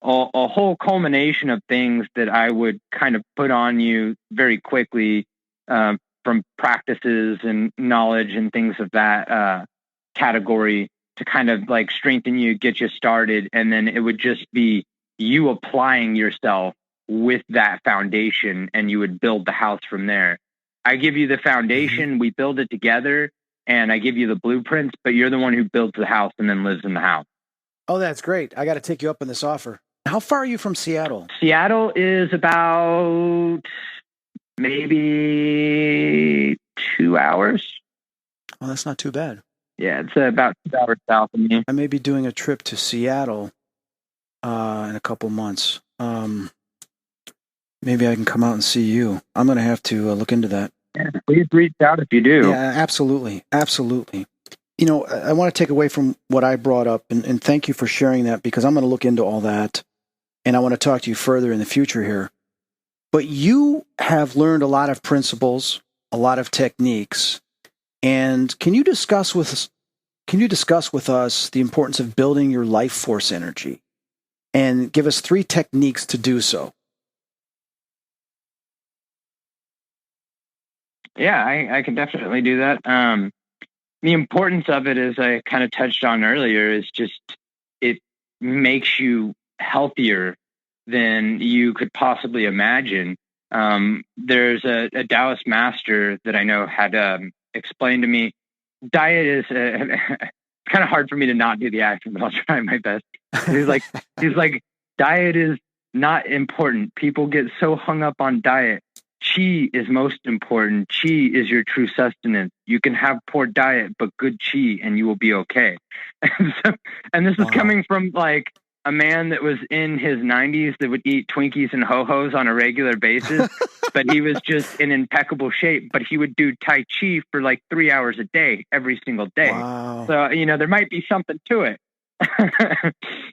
whole culmination of things that I would kind of put on you very quickly from practices and knowledge and things of that category to kind of like strengthen you, get you started. And then it would just be you applying yourself with that foundation, and you would build the house from there. I give you the foundation, we build it together, and I give you the blueprints, but you're the one who builds the house and then lives in the house. Oh, that's great. I got to take you up on this offer. How far are you from Seattle? Seattle is about maybe 2 hours. Oh, that's not too bad. Yeah, it's about 2 hours south of me. I may be doing a trip to Seattle in a couple months. Maybe I can come out and see you. I'm going to have to look into that. Yeah, please reach out if you do. Yeah, absolutely. Absolutely. I want to take away from what I brought up, and thank you for sharing that, because I'm going to look into all that, and I want to talk to you further in the future here. But you have learned a lot of principles, a lot of techniques, and can you discuss with us the importance of building your life force energy, and give us 3 techniques to do so? Yeah, I can definitely do that. The importance of it, as I kind of touched on earlier, is just it makes you healthier than you could possibly imagine. There's a Taoist master that I know had explained to me, diet is kind of hard for me to not do the accent, but I'll try my best. He's like, diet is not important. People get so hung up on diet. Qi is most important. Qi is your true sustenance. You can have poor diet, but good Qi and you will be okay. And this is coming from like a man that was in his 90s that would eat Twinkies and Ho-Hos on a regular basis, but he was just in impeccable shape. But he would do Tai Chi for like 3 hours a day, every single day. Wow. So, there might be something to it.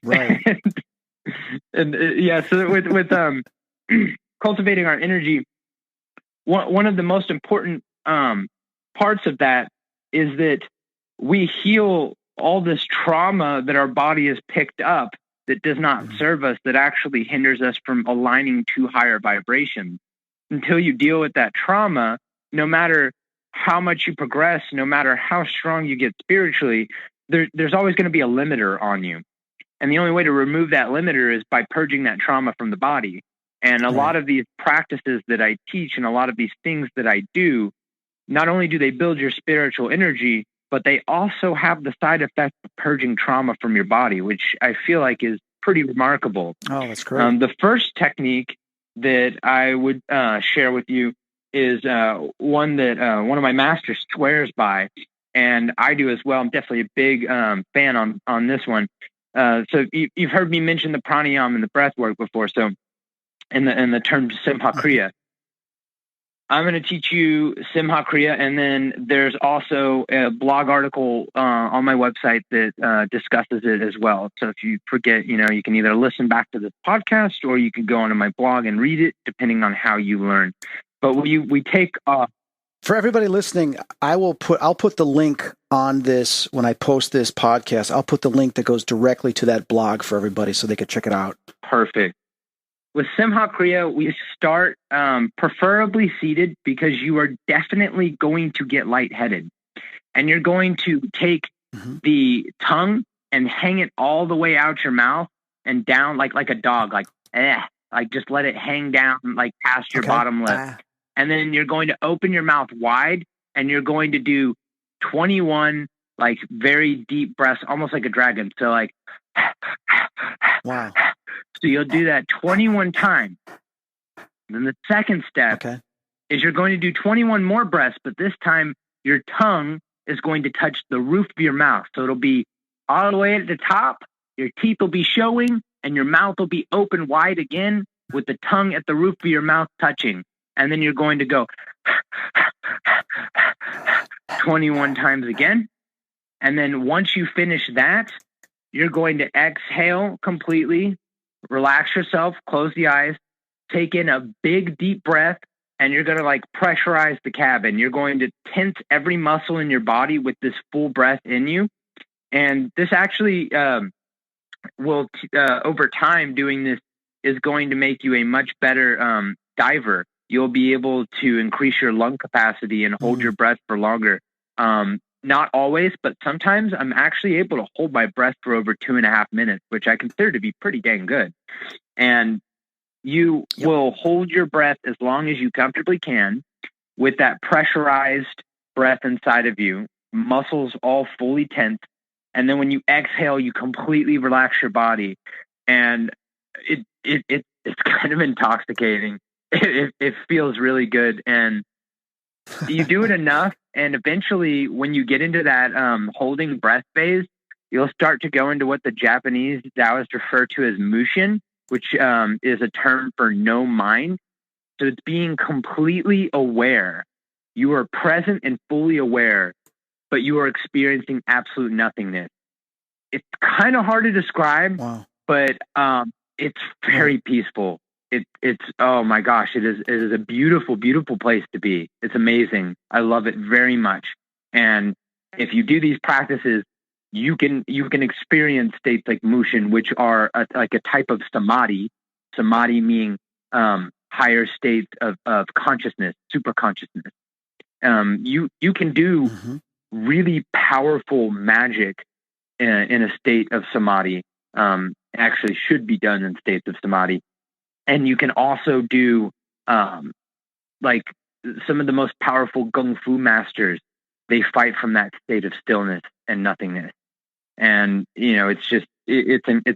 Right. So with cultivating our energy, one of the most important parts of that is that we heal all this trauma that our body has picked up that does not serve us, that actually hinders us from aligning to higher vibrations. Until you deal with that trauma, no matter how much you progress, no matter how strong you get spiritually, there's always going to be a limiter on you. And the only way to remove that limiter is by purging that trauma from the body. And a lot of these practices that I teach and a lot of these things that I do, not only do they build your spiritual energy, but they also have the side effect of purging trauma from your body, which I feel like is pretty remarkable. Oh, that's great. The first technique that I would share with you is one that one of my masters swears by, and I do as well. I'm definitely a big fan on this one. So you've heard me mention the pranayama and the breath work before. So in the term Simha Kriya, I'm going to teach you Simha Kriya, and then there's also a blog article on my website that discusses it as well. So if you forget, you can either listen back to the podcast or you can go onto my blog and read it, depending on how you learn. But we take for everybody listening, I'll put the link on this when I post this podcast. I'll put the link that goes directly to that blog for everybody so they can check it out. Perfect. With Simha Kriya, we start preferably seated, because you are definitely going to get lightheaded. And you're going to take the tongue and hang it all the way out your mouth and down like a dog, like just let it hang down like past your bottom lip. And then you're going to open your mouth wide and you're going to do 21 like very deep breaths, almost like a dragon. So like, wow. So you'll do that 21 times. And then the second step is you're going to do 21 more breaths, but this time your tongue is going to touch the roof of your mouth. So it'll be all the way at the top, your teeth will be showing, and your mouth will be open wide again with the tongue at the roof of your mouth touching. And then you're going to go 21 times again. And then once you finish that, you're going to exhale completely, relax yourself, close the eyes, take in a big deep breath, and you're going to like pressurize the cabin. You're going to tense every muscle in your body with this full breath in you. And this actually will, over time, doing this is going to make you a much better diver. You'll be able to increase your lung capacity and hold your breath for longer. Not always, but sometimes I'm actually able to hold my breath for over 2.5 minutes, which I consider to be pretty dang good. And you will hold your breath as long as you comfortably can with that pressurized breath inside of you, muscles all fully tense. And then when you exhale, you completely relax your body. And it's kind of intoxicating. It feels really good. And you do it enough, and eventually when you get into that holding breath phase, you'll start to go into what the Japanese Taoists refer to as mushin, which is a term for no mind. So it's being completely aware. You are present and fully aware, but you are experiencing absolute nothingness. It's kind of hard to describe, but it's very peaceful. It's oh my gosh, it is a beautiful, beautiful place to be. It's amazing. I love it very much. And if you do these practices, you can experience states like mushin, which are like a type of samadhi. Samadhi meaning higher states of consciousness, super consciousness. You can do really powerful magic in a state of samadhi. Actually, should be done in states of samadhi. And you can also do, like some of the most powerful Kung Fu masters, they fight from that state of stillness and nothingness. And, it's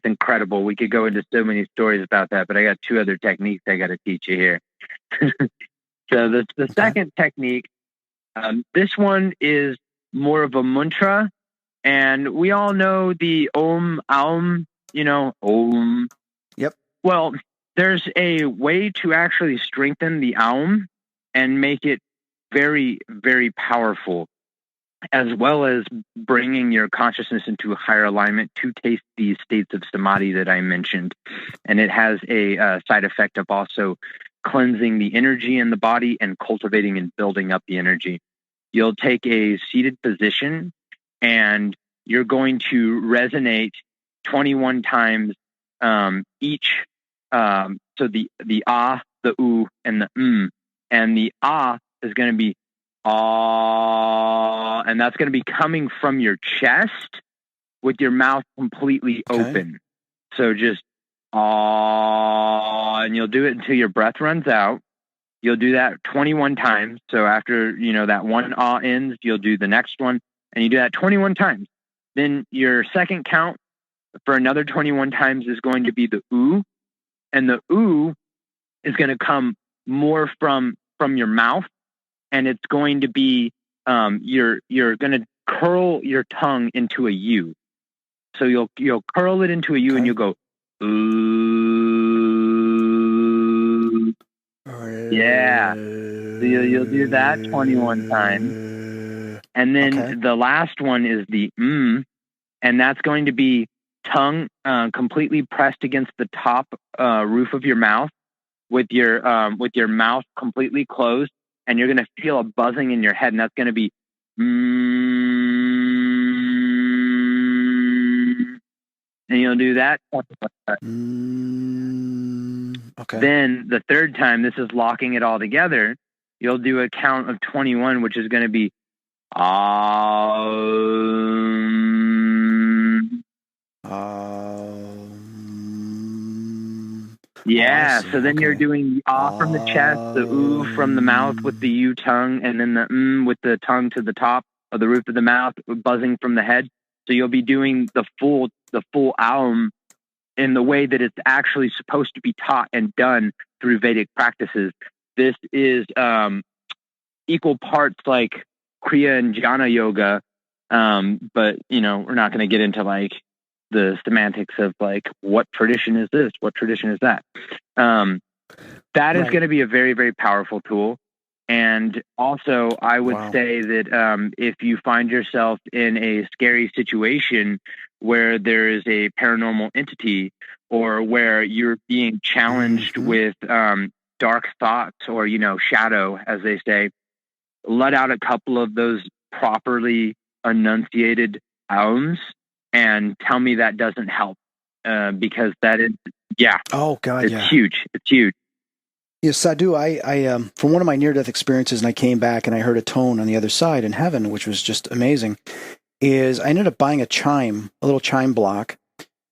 incredible. We could go into so many stories about that, but I got 2 other techniques I got to teach you here. So the second technique, this one is more of a mantra, and we all know the Om, Aum, Om. Yep. Well, there's a way to actually strengthen the Aum and make it very, very powerful, as well as bringing your consciousness into a higher alignment to taste these states of samadhi that I mentioned. And it has a side effect of also cleansing the energy in the body and cultivating and building up the energy. You'll take a seated position and you're going to resonate 21 times each. So the ah, the oo, and the and the ah is going to be ah, and that's going to be coming from your chest with your mouth completely open. So just ah, and you'll do it until your breath runs out. You'll do that 21 times. So after, that one ah ends, you'll do the next one, and you do that 21 times. Then your second count for another 21 times is going to be the oo, and the oo is going to come more from your mouth, and it's going to be you're going to curl your tongue into a U. So you'll curl it into a U, and you'll go ooh. Yeah. So you'll do that 21 times. And then the last one is the and that's going to be tongue completely pressed against the top roof of your mouth with your mouth completely closed, and you're going to feel a buzzing in your head, and that's going to be and you'll do that. Then the third time, this is locking it all together, you'll do a count of 21, which is going to be yeah. So then you're doing the ah from the chest, the oo from the mouth with the U tongue, and then the with the tongue to the top of the roof of the mouth, buzzing from the head. So you'll be doing the full aum in the way that it's actually supposed to be taught and done through Vedic practices. This is equal parts like Kriya and Jnana yoga, but we're not going to get into like the semantics of like what tradition is this, what tradition is that. That is going to be a very, very powerful tool. And also, I would say that if you find yourself in a scary situation where there is a paranormal entity, or where you're being challenged with dark thoughts, or shadow, as they say, let out a couple of those properly enunciated aums and tell me that doesn't help, because that is huge. It's huge. Yeah, Sadhu, I from one of my near-death experiences, and I came back and I heard a tone on the other side in heaven, which was just amazing, is I ended up buying a little chime block,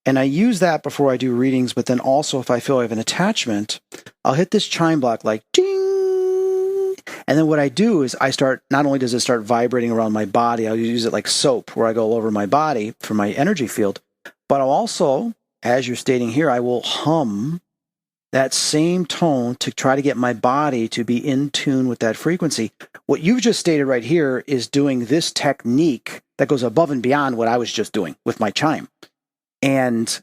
and I use that before I do readings, but then also if I feel I have an attachment, I'll hit this chime block like ding, and then what I do is not only does it start vibrating around my body, I'll use it like soap where I go all over my body for my energy field, but I'll also, as you're stating here, I will hum that same tone to try to get my body to be in tune with that frequency. What you've just stated right here is doing this technique that goes above and beyond what I was just doing with my chime. And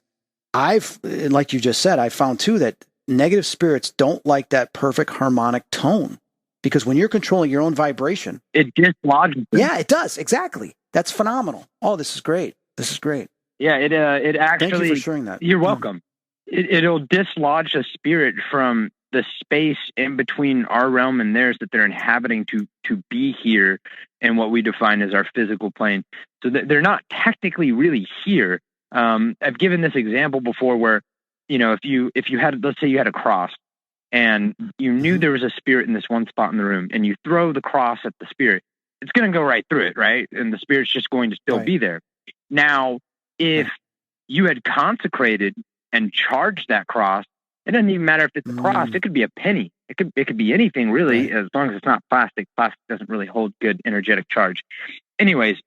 like you just said, I found too that negative spirits don't like that perfect harmonic tone, because when you're controlling your own vibration, it dislodges. Yeah, it does. Exactly. That's phenomenal. Oh, this is great. Yeah, it actually. Thank you for sharing that. You're welcome. It'll dislodge a spirit from the space in between our realm and theirs that they're inhabiting to be here in what we define as our physical plane. So they're not technically really here. I've given this example before where, if you had, let's say you had a cross and you knew there was a spirit in this one spot in the room, and you throw the cross at the spirit, it's going to go right through it, right? And the spirit's just going to still be there. Now, if you had consecrated and charged that cross, it doesn't even matter if it's a cross. It could be a penny. It could be anything really, as long as it's not plastic. Plastic doesn't really hold good energetic charge. Anyways,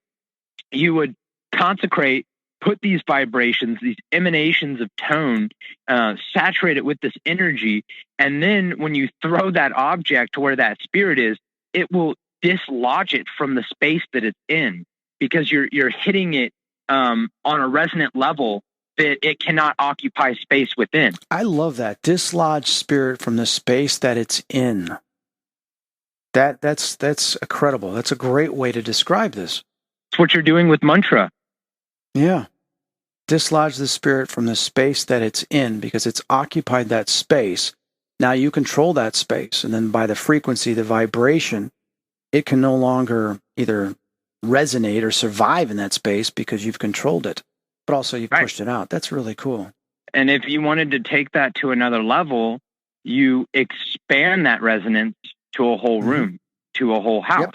you would consecrate put these vibrations, these emanations of tone, saturate it with this energy. And then when you throw that object to where that spirit is, it will dislodge it from the space that it's in, because you're hitting it on a resonant level that it cannot occupy space within. I love that. Dislodge spirit from the space that it's in. That's incredible. That's a great way to describe this. It's what you're doing with mantra. Yeah. Dislodge the spirit from the space that it's in, because it's occupied that space. Now you control that space, and then by the frequency, the vibration, it can no longer either resonate or survive in that space because you've controlled it, but also you've pushed it out. That's really cool. And if you wanted to take that to another level, you expand that resonance to a whole room, to a whole house. Yep.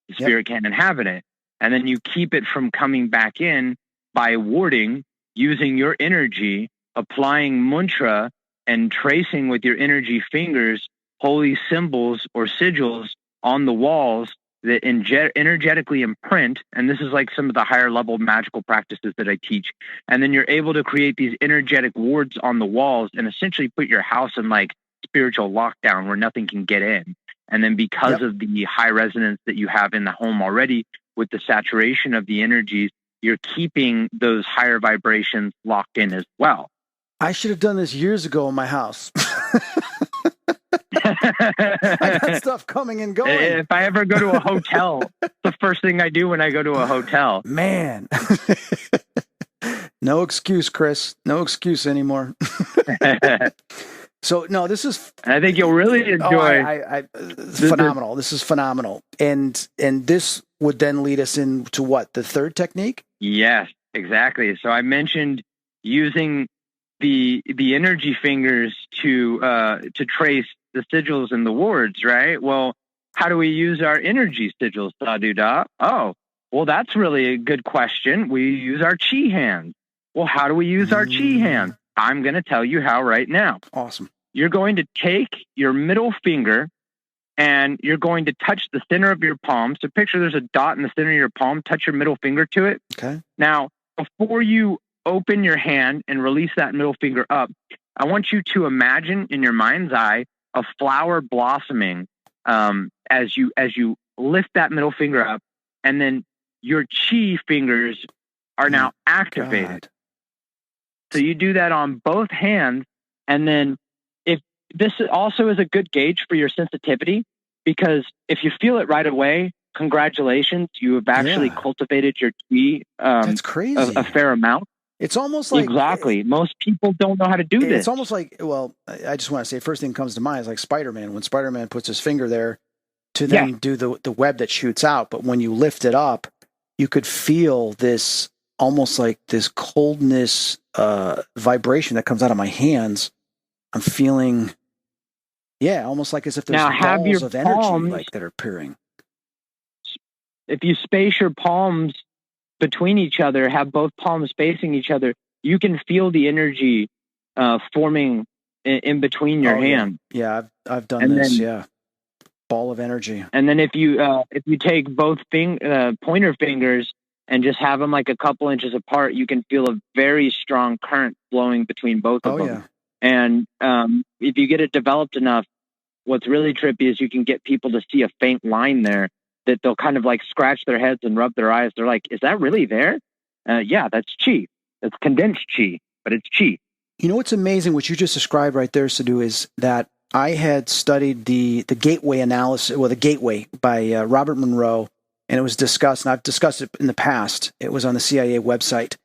The spirit can't inhabit it. And then you keep it from coming back in by warding, using your energy, applying mantra, and tracing with your energy fingers holy symbols or sigils on the walls that energetically imprint. And this is like some of the higher level magical practices that I teach. And then you're able to create these energetic wards on the walls and essentially put your house in like spiritual lockdown where nothing can get in. And then because of the high resonance that you have in the home already, with the saturation of the energies, you're keeping those higher vibrations locked in as well. I should have done this years ago in my house. I got stuff coming and going. If I ever go to a hotel, the first thing I do when I go to a hotel. Man. No excuse, Chris. No excuse anymore. So, no, this is... I think you'll really enjoy... phenomenal. This is phenomenal. And this would then lead us into what? The third technique? Yes, exactly. So I mentioned using the energy fingers to trace the sigils and the wards, right? Well, how do we use our energy sigils, Sadhu Dah? Oh, well, that's really a good question. We use our chi hands. Well, how do we use our chi hands? I'm going to tell you how right now. Awesome. You're going to take your middle finger and you're going to touch the center of your palm. So picture there's a dot in the center of your palm. Touch your middle finger to it. Okay. Now, before you open your hand and release that middle finger up, I want you to imagine in your mind's eye a flower blossoming as you lift that middle finger up, and then your chi fingers are now activated. God. So you do that on both hands, and then if this also is a good gauge for your sensitivity, because if you feel it right away, congratulations, you have actually cultivated your chi. That's crazy. A fair amount. It's almost like... Exactly. Most people don't know how to do this. It's almost like, well, I just want to say, first thing that comes to mind is like Spider-Man. When Spider-Man puts his finger there to then do the web that shoots out. But when you lift it up, you could feel this almost like this coldness vibration that comes out of my hands. I'm feeling, almost like as if there's now, balls of energy like that are appearing. If you space your palms between each other, have both palms facing each other, you can feel the energy forming in between your hands. Yeah, I've done this. Ball of energy. And then if you take both pointer fingers and just have them like a couple inches apart, you can feel a very strong current flowing between both of them. Yeah. And if you get it developed enough, what's really trippy is you can get people to see a faint line there that they'll kind of like scratch their heads and rub their eyes. They're like, is that really there? Yeah, that's chi. It's condensed chi, but it's chi. You know what's amazing, what you just described right there, Sadhu, is that I had studied the gateway analysis, the gateway by Robert Monroe, and it was discussed, and I've discussed it in the past. It was on the CIA website.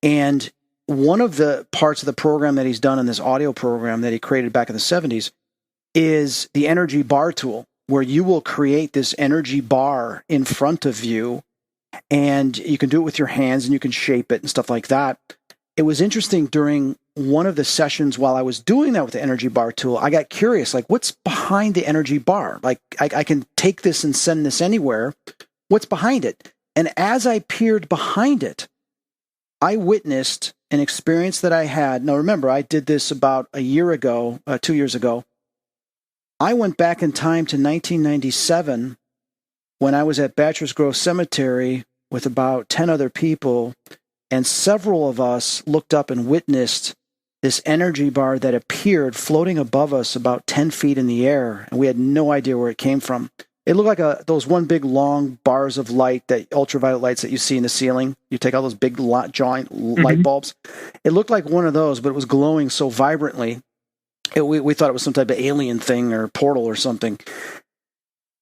And one of the parts of the program that he's done in this audio program that he created back in the 70s is the energy bar tool, where you will create this energy bar in front of you, and you can do it with your hands, and you can shape it and stuff like that. It was interesting during one of the sessions while I was doing that with the energy bar tool, I got curious, like, what's behind the energy bar? Like, I can take this and send this anywhere. What's behind it? And as I peered behind it, I witnessed an experience that I had. Now, remember, I did this about 2 years ago. I went back in time to 1997 when I was at Bachelor's Grove Cemetery with about 10 other people, and several of us looked up and witnessed this energy bar that appeared floating above us about 10 feet in the air, and we had no idea where it came from. It looked like those one big long bars of light, that ultraviolet lights that you see in the ceiling. You take all those big giant light bulbs. It looked like one of those, but it was glowing so vibrantly. We thought it was some type of alien thing or portal or something.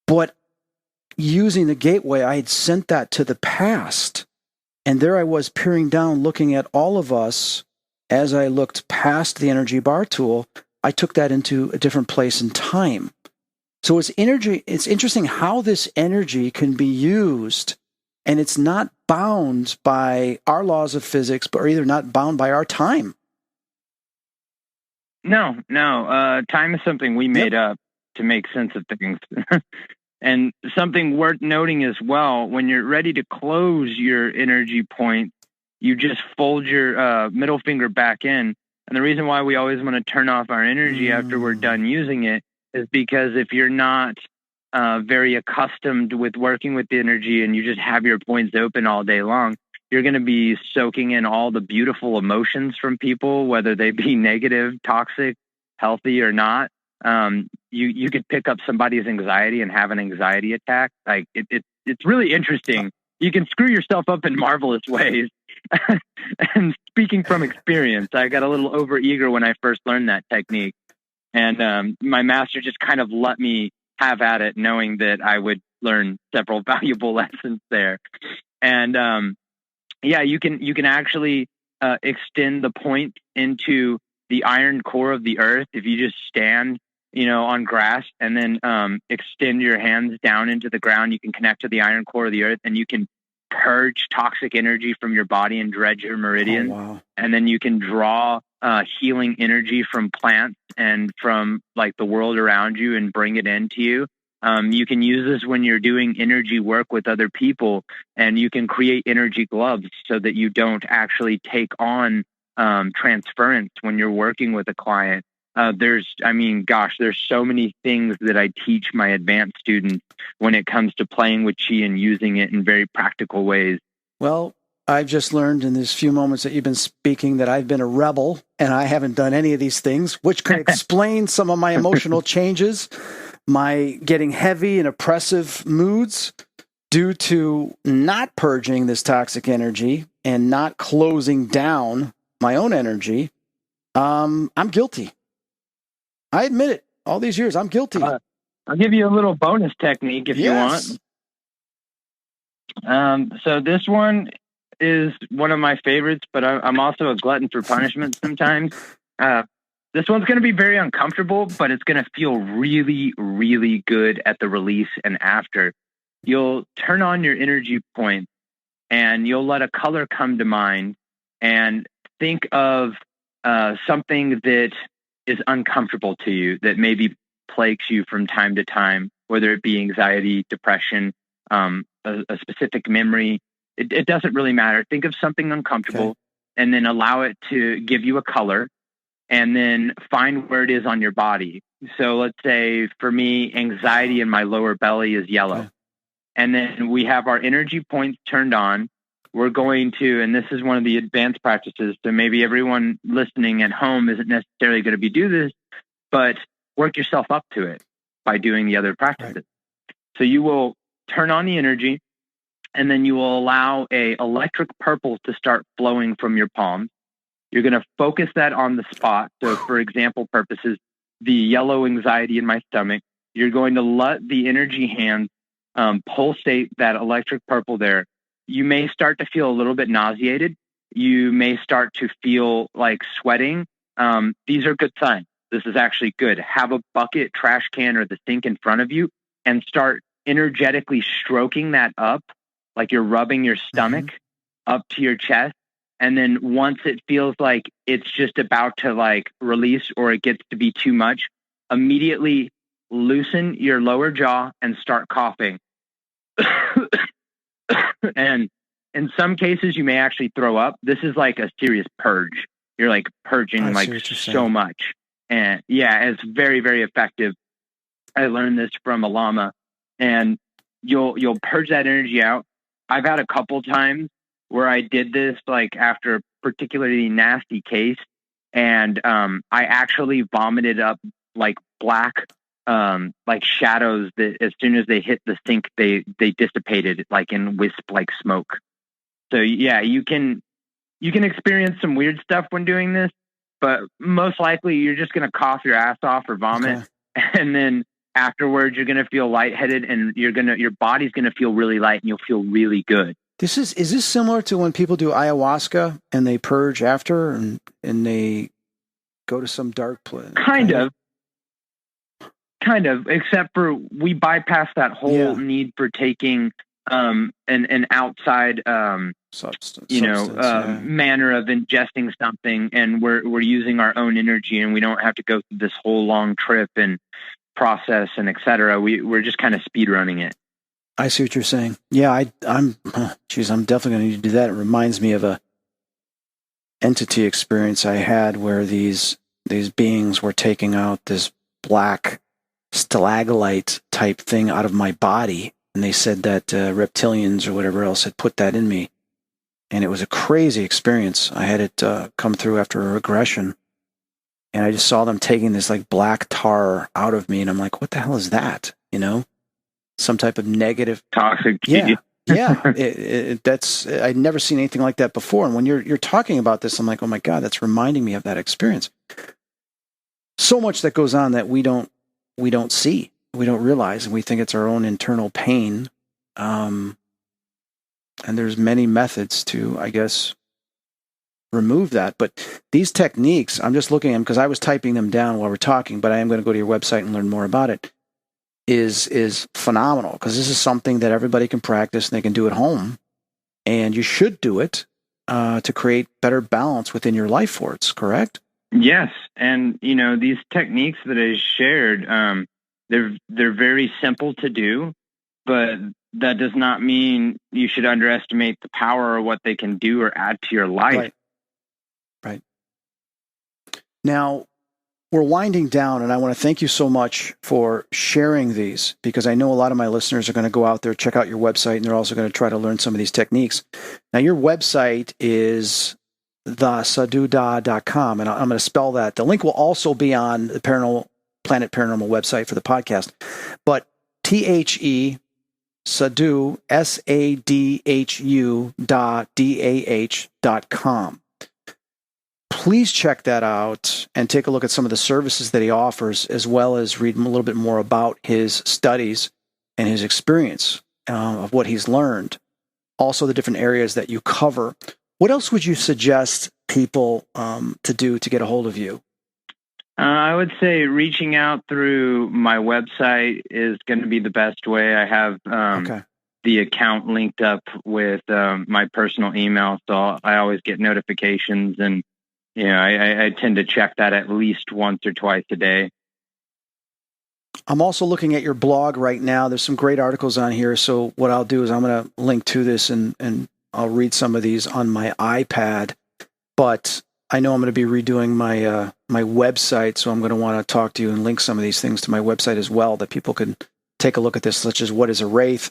But using the gateway, I had sent that to the past. And there I was peering down, looking at all of us. As I looked past the energy bar tool, I took that into a different place in time. So it's interesting how this energy can be used, and it's not bound by our laws of physics, but either not bound by our time. No. Time is something we made up to make sense of things. And something worth noting as well, when you're ready to close your energy point, you just fold your middle finger back in. And the reason why we always want to turn off our energy after we're done using it is because if you're not very accustomed with working with the energy and you just have your points open all day long, you're going to be soaking in all the beautiful emotions from people, whether they be negative, toxic, healthy, or not. You could pick up somebody's anxiety and have an anxiety attack. Like it's really interesting. You can screw yourself up in marvelous ways. And speaking from experience, I got a little overeager when I first learned that technique. And my master just kind of let me have at it, knowing that I would learn several valuable lessons there. And you can actually extend the point into the iron core of the earth if you just stand, on grass and then extend your hands down into the ground. You can connect to the iron core of the earth, and you can purge toxic energy from your body and dredge your meridian. Oh, wow. And then you can draw healing energy from plants and from like the world around you and bring it into you. You can use this when you're doing energy work with other people, and you can create energy gloves so that you don't actually take on transference when you're working with a client. There's so many things that I teach my advanced students when it comes to playing with chi and using it in very practical ways. Well, I've just learned in these few moments that you've been speaking that I've been a rebel and I haven't done any of these things, which can explain some of my emotional changes, my getting heavy and oppressive moods due to not purging this toxic energy and not closing down my own energy. I'm guilty. I admit it. All these years, I'm guilty. I'll give you a little bonus technique if you want. So this one is one of my favorites, but I'm also a glutton for punishment sometimes. This one's going to be very uncomfortable, but it's going to feel really, really good at the release and after. You'll turn on your energy point and you'll let a color come to mind and think of something that is uncomfortable to you, that maybe plagues you from time to time, whether it be anxiety, depression, a specific memory. It doesn't really matter. Think of something uncomfortable and then allow it to give you a color, and then find where it is on your body. So let's say for me, anxiety in my lower belly is yellow. Okay. And then we have our energy points turned on. We're going to, and this is one of the advanced practices, so maybe everyone listening at home isn't necessarily going to do this, but work yourself up to it by doing the other practices. Right. So you will turn on the energy, and then you will allow a electric purple to start flowing from your palms. You're going to focus that on the spot. So for example purposes, the yellow anxiety in my stomach, you're going to let the energy hands pulsate that electric purple there. You may start to feel a little bit nauseated. You may start to feel like sweating. These are good signs. This is actually good. Have a bucket, trash can, or the sink in front of you and start energetically stroking that up, like you're rubbing your stomach up to your chest. And then once it feels like it's just about to like release or it gets to be too much, immediately loosen your lower jaw and start coughing. And in some cases, you may actually throw up. This is like a serious purge. You're like purging like so much. And yeah, it's very, very effective. I learned this from a Lama, and you'll purge that energy out. I've had a couple times where I did this like after a particularly nasty case, and I actually vomited up like black like shadows that as soon as they hit the sink they dissipated like in wisp like smoke. So yeah, you can experience some weird stuff when doing this, but most likely you're just going to cough your ass off or vomit. Okay. And then afterwards you're going to feel lightheaded and your body's going to feel really light and you'll feel really good. Is this similar to when people do ayahuasca and they purge after and they go to some dark place? Kind of, except for we bypass that whole need for taking an outside substance, manner of ingesting something, and we're using our own energy, and we don't have to go through this whole long trip and process and etc. We're just kind of speed running it. I see what you're saying. Yeah, I'm definitely going to need to do that. It reminds me of a entity experience I had where these beings were taking out this black stalagmite type thing out of my body, and they said that reptilians or whatever else had put that in me, and it was a crazy experience. I had it come through after a regression, and I just saw them taking this like black tar out of me, and I'm like, what the hell is that? Some type of negative toxic. Yeah. That's I'd never seen anything like that before. And when you're talking about this, I'm like, oh my God, that's reminding me of that experience. So much that goes on that we don't see, we don't realize, and we think it's our own internal pain. And there's many methods to, I guess, remove that. But these techniques, I'm just looking at them because I was typing them down while we're talking, but I am going to go to your website and learn more about it. Is phenomenal, because this is something that everybody can practice and they can do at home, and you should do it to create better balance within your life force, correct? Yes, and these techniques that I shared, they're very simple to do, but that does not mean you should underestimate the power of what they can do or add to your life. Right. Now, we're winding down, and I want to thank you so much for sharing these, because I know a lot of my listeners are going to go out there, check out your website, and they're also going to try to learn some of these techniques. Now, your website is thesadhudah.com, and I'm going to spell that. The link will also be on the Planet Paranormal website for the podcast, but THE Sadhu, SADHU.DAH.com. Please check that out and take a look at some of the services that he offers, as well as read a little bit more about his studies and his experience of what he's learned. Also, the different areas that you cover. What else would you suggest people to do to get a hold of you? I would say reaching out through my website is going to be the best way. I have the account linked up with my personal email, so I always get notifications, and I tend to check that at least once or twice a day. I'm also looking at your blog right now. There's some great articles on here. So what I'll do is I'm going to link to this and I'll read some of these on my iPad. But I know I'm going to be redoing my my website, so I'm going to want to talk to you and link some of these things to my website as well, that people can take a look at this, such as what is a wraith,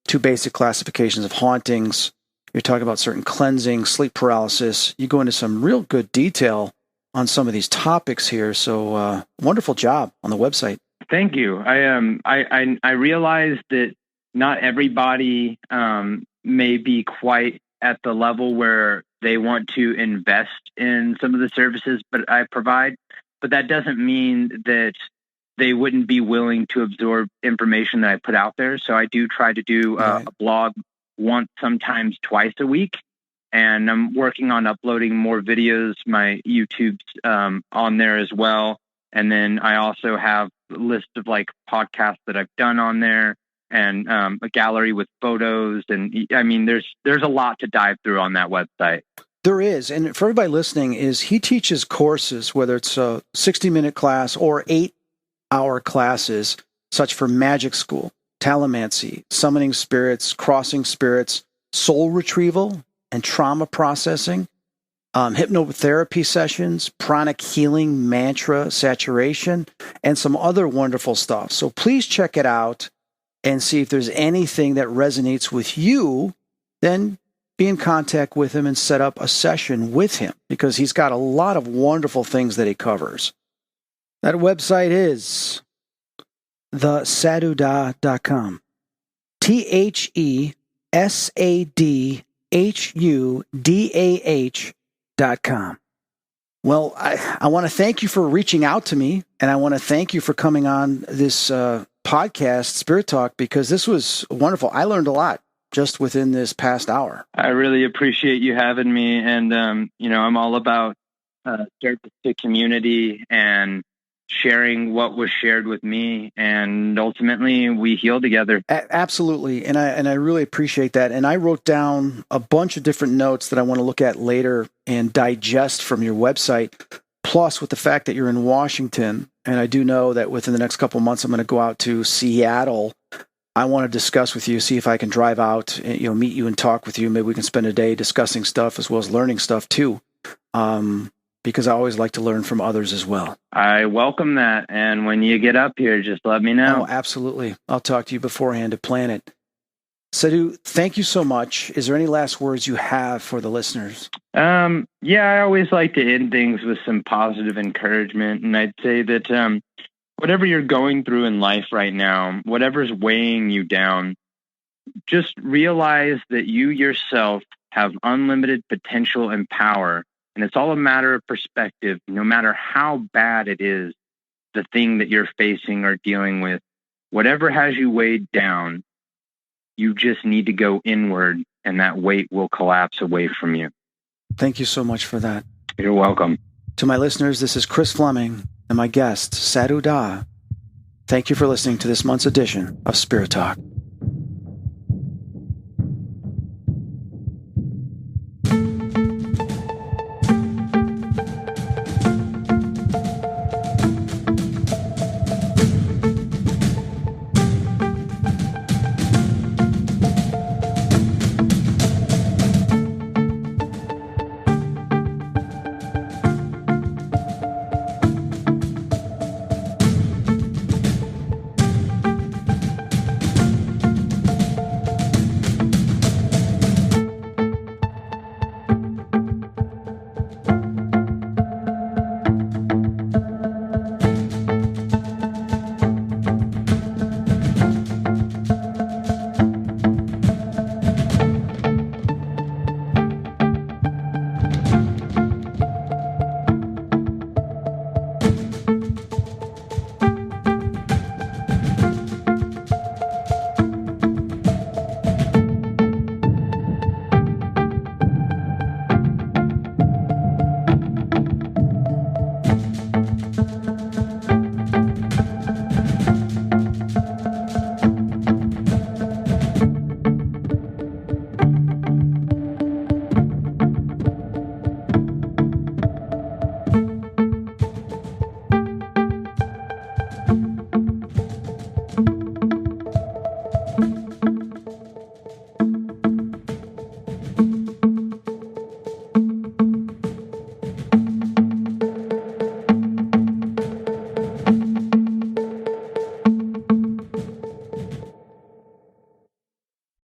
2 basic classifications of hauntings. You're talking about certain cleansing, sleep paralysis. You go into some real good detail on some of these topics here. So wonderful job on the website. Thank you. I realize that not everybody may be quite at the level where they want to invest in some of the services but I provide, but that doesn't mean that they wouldn't be willing to absorb information that I put out there. So I do try to do a blog once, sometimes twice a week. And I'm working on uploading more videos. My YouTube's on there as well. And then I also have a list of like podcasts that I've done on there, and a gallery with photos. And I mean, there's a lot to dive through on that website. There is. And for everybody listening, he teaches courses, whether it's a 60-minute class or 8-hour classes, such for magic school, talamancy, summoning spirits, crossing spirits, soul retrieval, and trauma processing, hypnotherapy sessions, pranic healing, mantra saturation, and some other wonderful stuff. So please check it out and see if there's anything that resonates with you. Then be in contact with him and set up a session with him, because he's got a lot of wonderful things that he covers. That website is thesadhudah.com. TheSadhudah.com. Well, I want to thank you for reaching out to me, and I want to thank you for coming on this podcast, Spirit Talk, because this was wonderful. I learned a lot just within this past hour. I really appreciate you having me. And, I'm all about service to community and sharing what was shared with me, and ultimately we heal together. Absolutely. And I really appreciate that. And I wrote down a bunch of different notes that I want to look at later and digest from your website. Plus, with the fact that you're in Washington, and I do know that within the next couple of months, I'm going to go out to Seattle. I want to discuss with you, see if I can drive out and, meet you and talk with you. Maybe we can spend a day discussing stuff as well as learning stuff too. Because I always like to learn from others as well. I welcome that. And when you get up here, just let me know. Oh, absolutely. I'll talk to you beforehand to plan it. Sadhu, thank you so much. Is there any last words you have for the listeners? I always like to end things with some positive encouragement. And I'd say that whatever you're going through in life right now, whatever's weighing you down, just realize that you yourself have unlimited potential and power. And it's all a matter of perspective. No matter how bad it is, the thing that you're facing or dealing with, whatever has you weighed down, you just need to go inward, and that weight will collapse away from you. Thank you so much for that. You're welcome. To my listeners, this is Chris Fleming and my guest, Sadhu Dah. Thank you for listening to this month's edition of Spirit Talk.